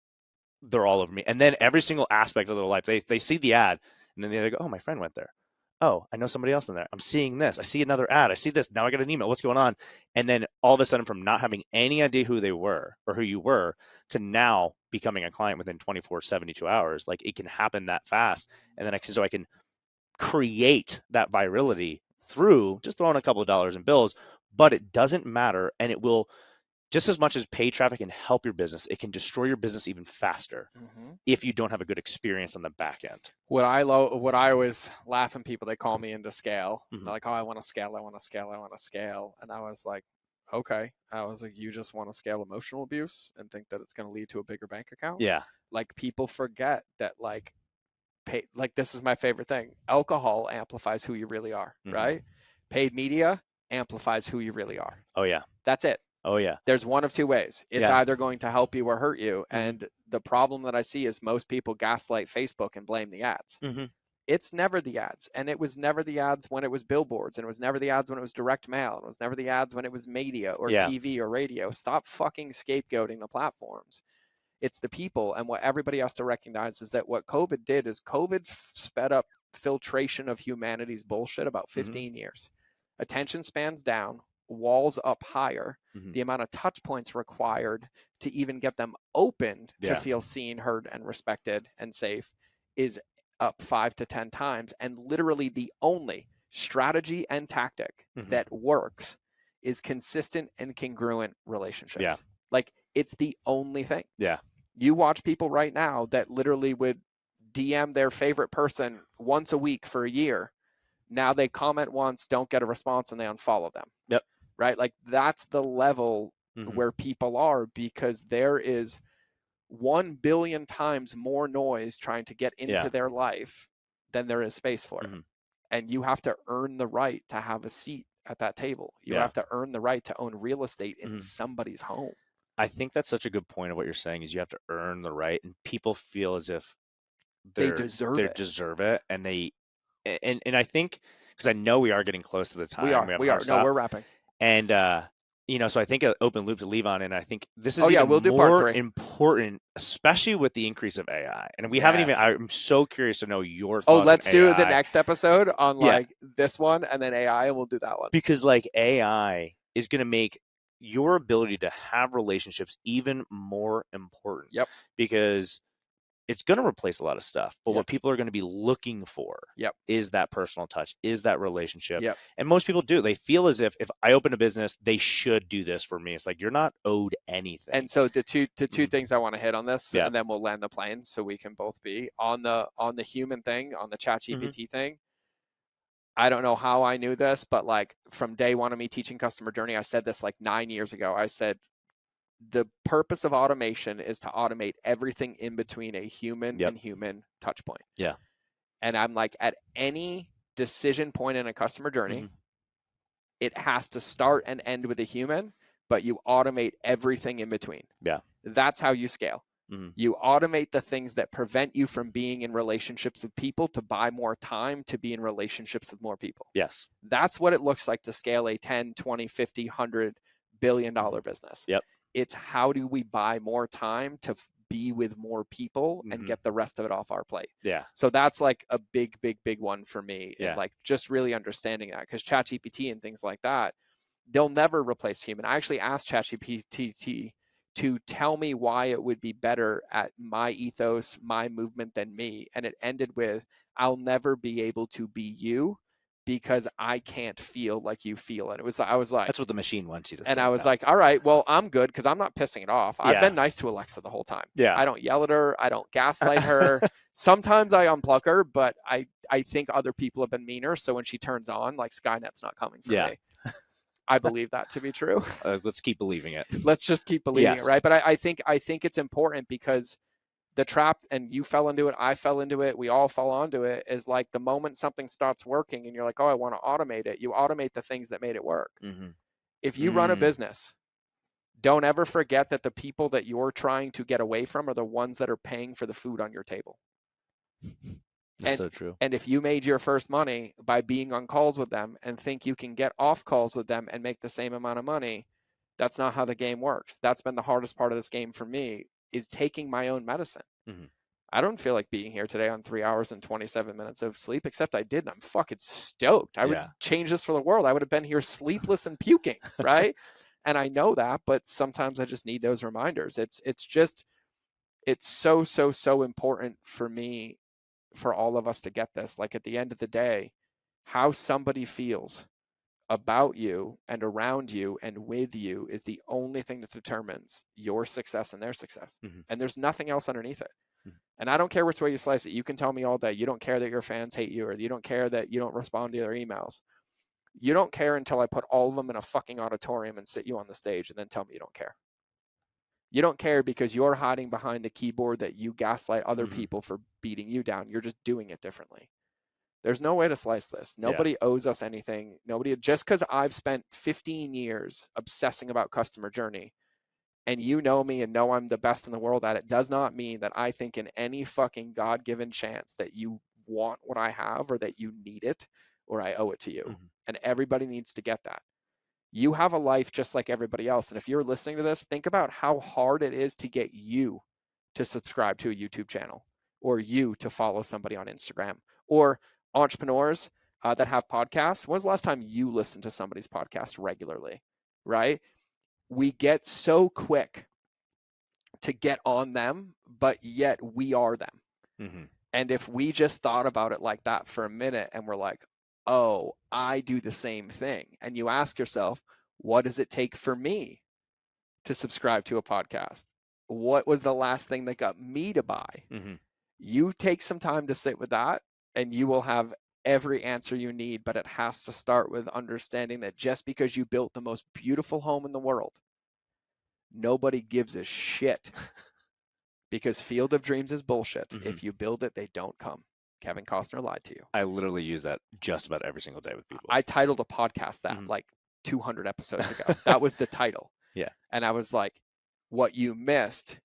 they're all over me. And then every single aspect of their life, they see the ad, and then they go, oh, my friend went there. Oh, I know somebody else in there. I'm seeing this. I see another ad. I see this. Now I got an email. What's going on? And then all of a sudden, from not having any idea who they were or who you were, to now becoming a client within 24, 72 hours, like it can happen that fast. And then I can create that virality through just throwing a couple of dollars in bills, but it doesn't matter. And it will, just as much as paid traffic can help your business, it can destroy your business even faster if you don't have a good experience on the back end. What I always laugh when people, they call me into scale. They're like, oh, I want to scale. And I was like, okay. I was like, you just want to scale emotional abuse and think that it's going to lead to a bigger bank account? Yeah. Like people forget that like this is my favorite thing. Alcohol amplifies who you really are, right? Paid media amplifies who you really are. Oh yeah. That's it. Oh yeah. There's one of two ways. It's either going to help you or hurt you. And the problem that I see is most people gaslight Facebook and blame the ads. It's never the ads. And it was never the ads when it was billboards. And it was never the ads when it was direct mail. And it was never the ads when it was media or TV or radio. Stop fucking scapegoating the platforms. It's the people. And what everybody has to recognize is that what COVID did is COVID sped up filtration of humanity's bullshit about 15 years. Attention spans down, walls up higher. The amount of touch points required to even get them opened to feel seen, heard, and respected and safe is up 5 to 10 times. And literally the only strategy and tactic that works is consistent and congruent relationships. Yeah. Like it's the only thing. Yeah. You watch people right now that literally would DM their favorite person once a week for a year. Now they comment once, don't get a response, and they unfollow them. Yep. Right? Like that's the level where people are, because there is 1 billion times more noise trying to get into their life than there is space for it. And you have to earn the right to have a seat at that table. You have to earn the right to own real estate in somebody's home. I think that's such a good point of what you're saying, is you have to earn the right, and people feel as if they deserve it. And and I think, because I know we are getting close to the time. We are. No, we're wrapping. And, so I think an open loop to leave on, and I think this is we'll do part 3. important, especially with the increase of AI. And we haven't even, I'm so curious to know your thoughts. Oh, let's do the next episode on like this one and then AI, and we'll do that one. Because like AI is going to make your ability to have relationships even more important. Yep. Because it's going to replace a lot of stuff, but what people are going to be looking for is that personal touch, is that relationship. And most people do. They feel as if I open a business, they should do this for me. It's like, you're not owed anything. And so the two things I want to hit on this, and then we'll land the plane so we can both be on the human thing, on the ChatGPT thing. I don't know how I knew this, but like from day one of me teaching customer journey, I said this like 9 years ago. I said, the purpose of automation is to automate everything in between a human and human touch point. And I'm like, at any decision point in a customer journey, Mhm. it has to start and end with a human, but you automate everything in between. Yeah. That's how you scale. Mhm. You automate the things that prevent you from being in relationships with people to buy more time to be in relationships with more people. Yes. That's what it looks like to scale a 10, 20, 50, 100 billion dollar business. Yep. It's how do we buy more time to be with more people and Mhm. get the rest of it off our plate. Yeah. So that's like a big one for me. Yeah. And like just really understanding that, because ChatGPT and things like that, they'll never replace human. I actually asked ChatGPT to tell me why it would be better at my ethos, my movement than me. And it ended with, I'll never be able to be you because I can't feel like you feel. And I was like, That's what the machine wants you to and think I was now. like, all right, well, I'm good because I'm not pissing it off. I've Yeah. been nice to Alexa the whole time. Yeah. I don't yell at her. I don't gaslight her. Sometimes I unplug her, but I think other people have been meaner. So when she turns on, like, Skynet's not coming for Yeah. me. I believe that to be true. Let's keep believing it. Let's just keep believing it, Yes. right? But I think it's important, because the trap, and you fell into it, I fell into it, we all fall onto it, is like the moment something starts working and you're like, oh, I want to automate it, you automate the things that made it work. Mhm. If you run a business, don't ever forget that the people that you're trying to get away from are the ones that are paying for the food on your table. That's so true. And if you made your first money by being on calls with them and think you can get off calls with them and make the same amount of money, that's not how the game works. That's been the hardest part of this game for me, is taking my own medicine. Mhm. I don't feel like being here today on 3 hours and 27 minutes of sleep, except I did, and I'm fucking stoked. I would Yeah. change this for the world. I would have been here sleepless and puking, right? And I know that, but sometimes I just need those reminders. It's so important for me, for all of us to get this. Like, at the end of the day, how somebody feels about you and around you and with you is the only thing that determines your success and their success. Mhm. And there's nothing else underneath it. Mhm. And I don't care which way you slice it. You can tell me all day you don't care that your fans hate you, or you don't care that you don't respond to their emails. You don't care until I put all of them in a fucking auditorium and sit you on the stage and then tell me you don't care. You don't care because you're hiding behind the keyboard that you gaslight other Mhm. people for beating you down. You're just doing it differently. There's no way to slice this. Yeah. Nobody owes us anything. Nobody, just because I've spent 15 years obsessing about customer journey, and you know me and know I'm the best in the world at it, does not mean that I think in any fucking God-given chance that you want what I have, or that you need it, or I owe it to you. Mhm. And everybody needs to get that. You have a life just like everybody else. And if you're listening to this, think about how hard it is to get you to subscribe to a YouTube channel, or you to follow somebody on Instagram, or entrepreneurs that have podcasts. When's the last time you listened to somebody's podcast regularly, right? We get so quick to get on them, but yet we are them. Mhm. And if we just thought about it like that for a minute, and we're like, oh, I do the same thing. And you ask yourself, what does it take for me to subscribe to a podcast? What was the last thing that got me to buy? Mhm. You take some time to sit with that, and you will have every answer you need. But it has to start with understanding that just because you built the most beautiful home in the world, nobody gives a shit. Because Field of Dreams is bullshit. Mhm. If you build it, they don't come. Kevin Costner lied to you. I literally use that just about every single day with people. I titled a podcast that Mhm. like 200 episodes ago. That was the title. Yeah. And I was like, what you missed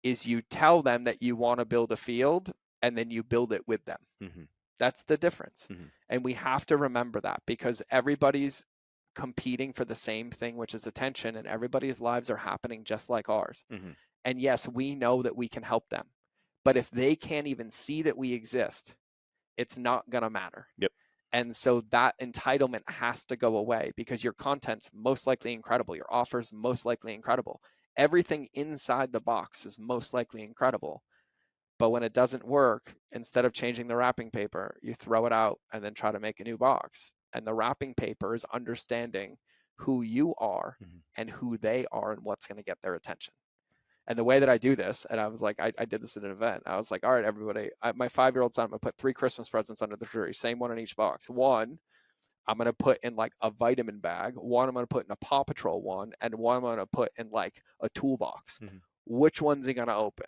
is you tell them that you want to build a field, and then you build it with them. Mhm. That's the difference. Mhm. And we have to remember that, because everybody's competing for the same thing, which is attention, and everybody's lives are happening just like ours. Mhm. And yes, we know that we can help them. But if they can't even see that we exist, it's not going to matter. Yep. And so that entitlement has to go away, because your content's most likely incredible. Your offer's most likely incredible. Everything inside the box is most likely incredible. But when it doesn't work, instead of changing the wrapping paper, you throw it out and then try to make a new box. And the wrapping paper is understanding who you are Mhm. and who they are and what's going to get their attention. And the way that I do this, and I was like, I did this at an event. I was like, all right, everybody, my 5-year-old son, I'm going to put 3 Christmas presents under the tree, same one in each box. One, I'm going to put in like a vitamin bag. One, I'm going to put in a Paw Patrol one. And one, I'm going to put in like a toolbox. Mhm. Which one's he going to open?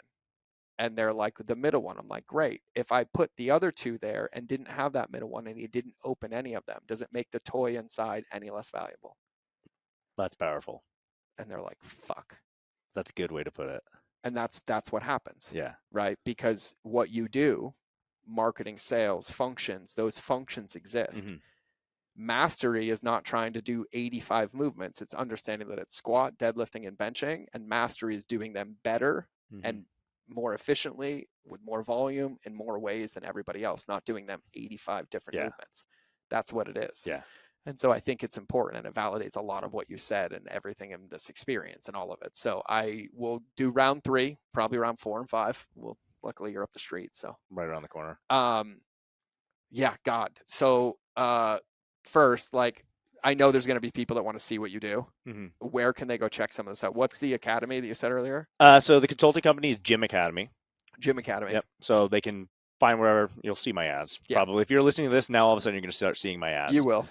And they're like, the middle one. I'm like, great. If I put the other two there and didn't have that middle one and he didn't open any of them, does it make the toy inside any less valuable? That's powerful. And they're like, fuck. That's a good way to put it. And that's what happens. Yeah. Right? Because what you do, marketing, sales, functions, those functions exist. Mm-hmm. Mastery is not trying to do 85 movements. It's understanding that it's squat, deadlifting, and benching. And mastery is doing them better and more efficiently with more volume in more ways than everybody else, not doing them 85 different movements. That's what it is. Yeah. And so I think it's important, and it validates a lot of what you said and everything in this experience and all of it. So I will do round 3, probably round 4 and 5. Well, luckily you're up the street, so Right around the corner. Yeah, God. So first, like, I know there's going to be people that want to see what you do. Mm-hmm. Where can they go check some of this out? What's the academy that you said earlier? So the consulting company is Gym Academy. Gym Academy. Yep. So they can find wherever you'll see my ads. Yeah. Probably. If you're listening to this now, all of a sudden you're going to start seeing my ads. You will.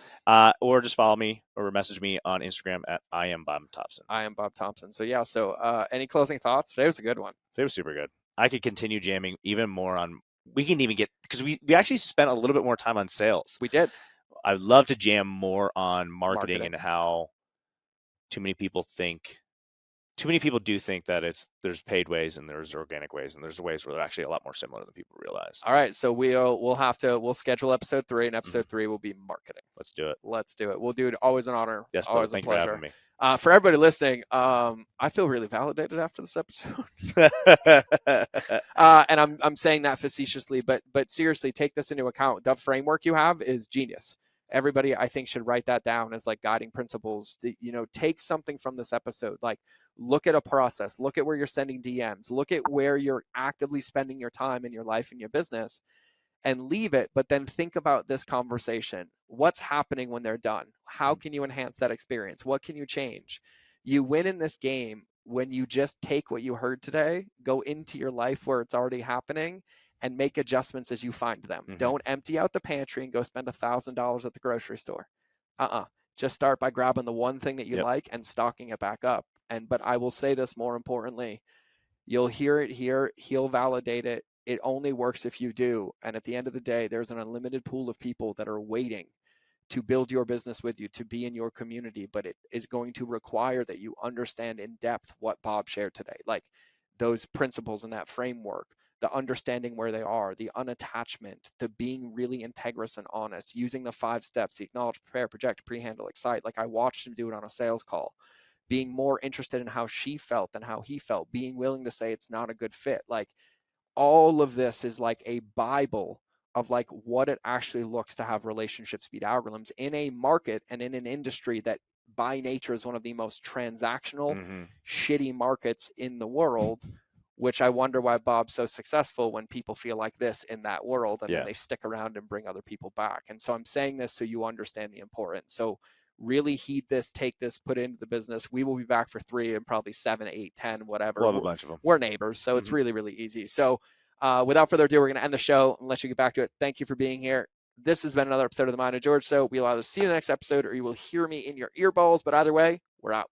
Or just follow me or message me on Instagram at I am Bob Thompson. I am Bob Thompson. So yeah. So any closing thoughts? Today was a good one. Today was super good. I could continue jamming even more on. We can even get, because we actually spent a little bit more time on sales. We did. I'd love to jam more on marketing and how too many people do think that there's paid ways and there's organic ways, and there's ways where they're actually a lot more similar than people realize. All right. So we'll schedule episode 3, and episode 3 will be marketing. Let's do it. We'll do it. Always an honor. Yes, always thank a pleasure. you for having me. For everybody listening, I feel really validated after this episode. And I'm saying that facetiously, but seriously, take this into account. The framework you have is genius. Everybody, I think, should write that down as like guiding principles. Take something from this episode. Like, look at a process. Look at where you're sending DMs. Look at where you're actively spending your time in your life and your business, and leave it. But then think about this conversation. What's happening when they're done? How can you enhance that experience? What can you change? You win in this game when you just take what you heard today, go into your life where it's already happening, and make adjustments as you find them. Mm-hmm. Don't empty out the pantry and go spend $1,000 at the grocery store. Just start by grabbing the one thing that you like and stocking it back up. But I will say this more importantly, you'll hear it here. He'll validate it. It only works if you do. And at the end of the day, there's an unlimited pool of people that are waiting to build your business with you, to be in your community. But it is going to require that you understand in depth what Bob shared today, like those principles and that framework, the understanding where they are, the unattachment, the being really integrous and honest, using the 5 steps, the acknowledge, prepare, project, pre-handle, excite. Like I watched him do it on a sales call, being more interested in how she felt than how he felt, being willing to say it's not a good fit. Like all of this is like a Bible of like what it actually looks to have relationships beat algorithms in a market and in an industry that by nature is one of the most transactional, shitty markets in the world. Which I wonder why Bob's so successful when people feel like this in that world, and then they stick around and bring other people back. And so I'm saying this so you understand the importance. So really heed this, take this, put it into the business. We will be back for 3 and probably 7, 8, 10, whatever. We'll have a bunch of them. We're neighbors, so it's really, really easy. So without further ado, we're going to end the show and let you get back to it. Thank you for being here. This has been another episode of the Mind of George Show. We'll either see you in the next episode or you will hear me in your earballs. But either way, we're out.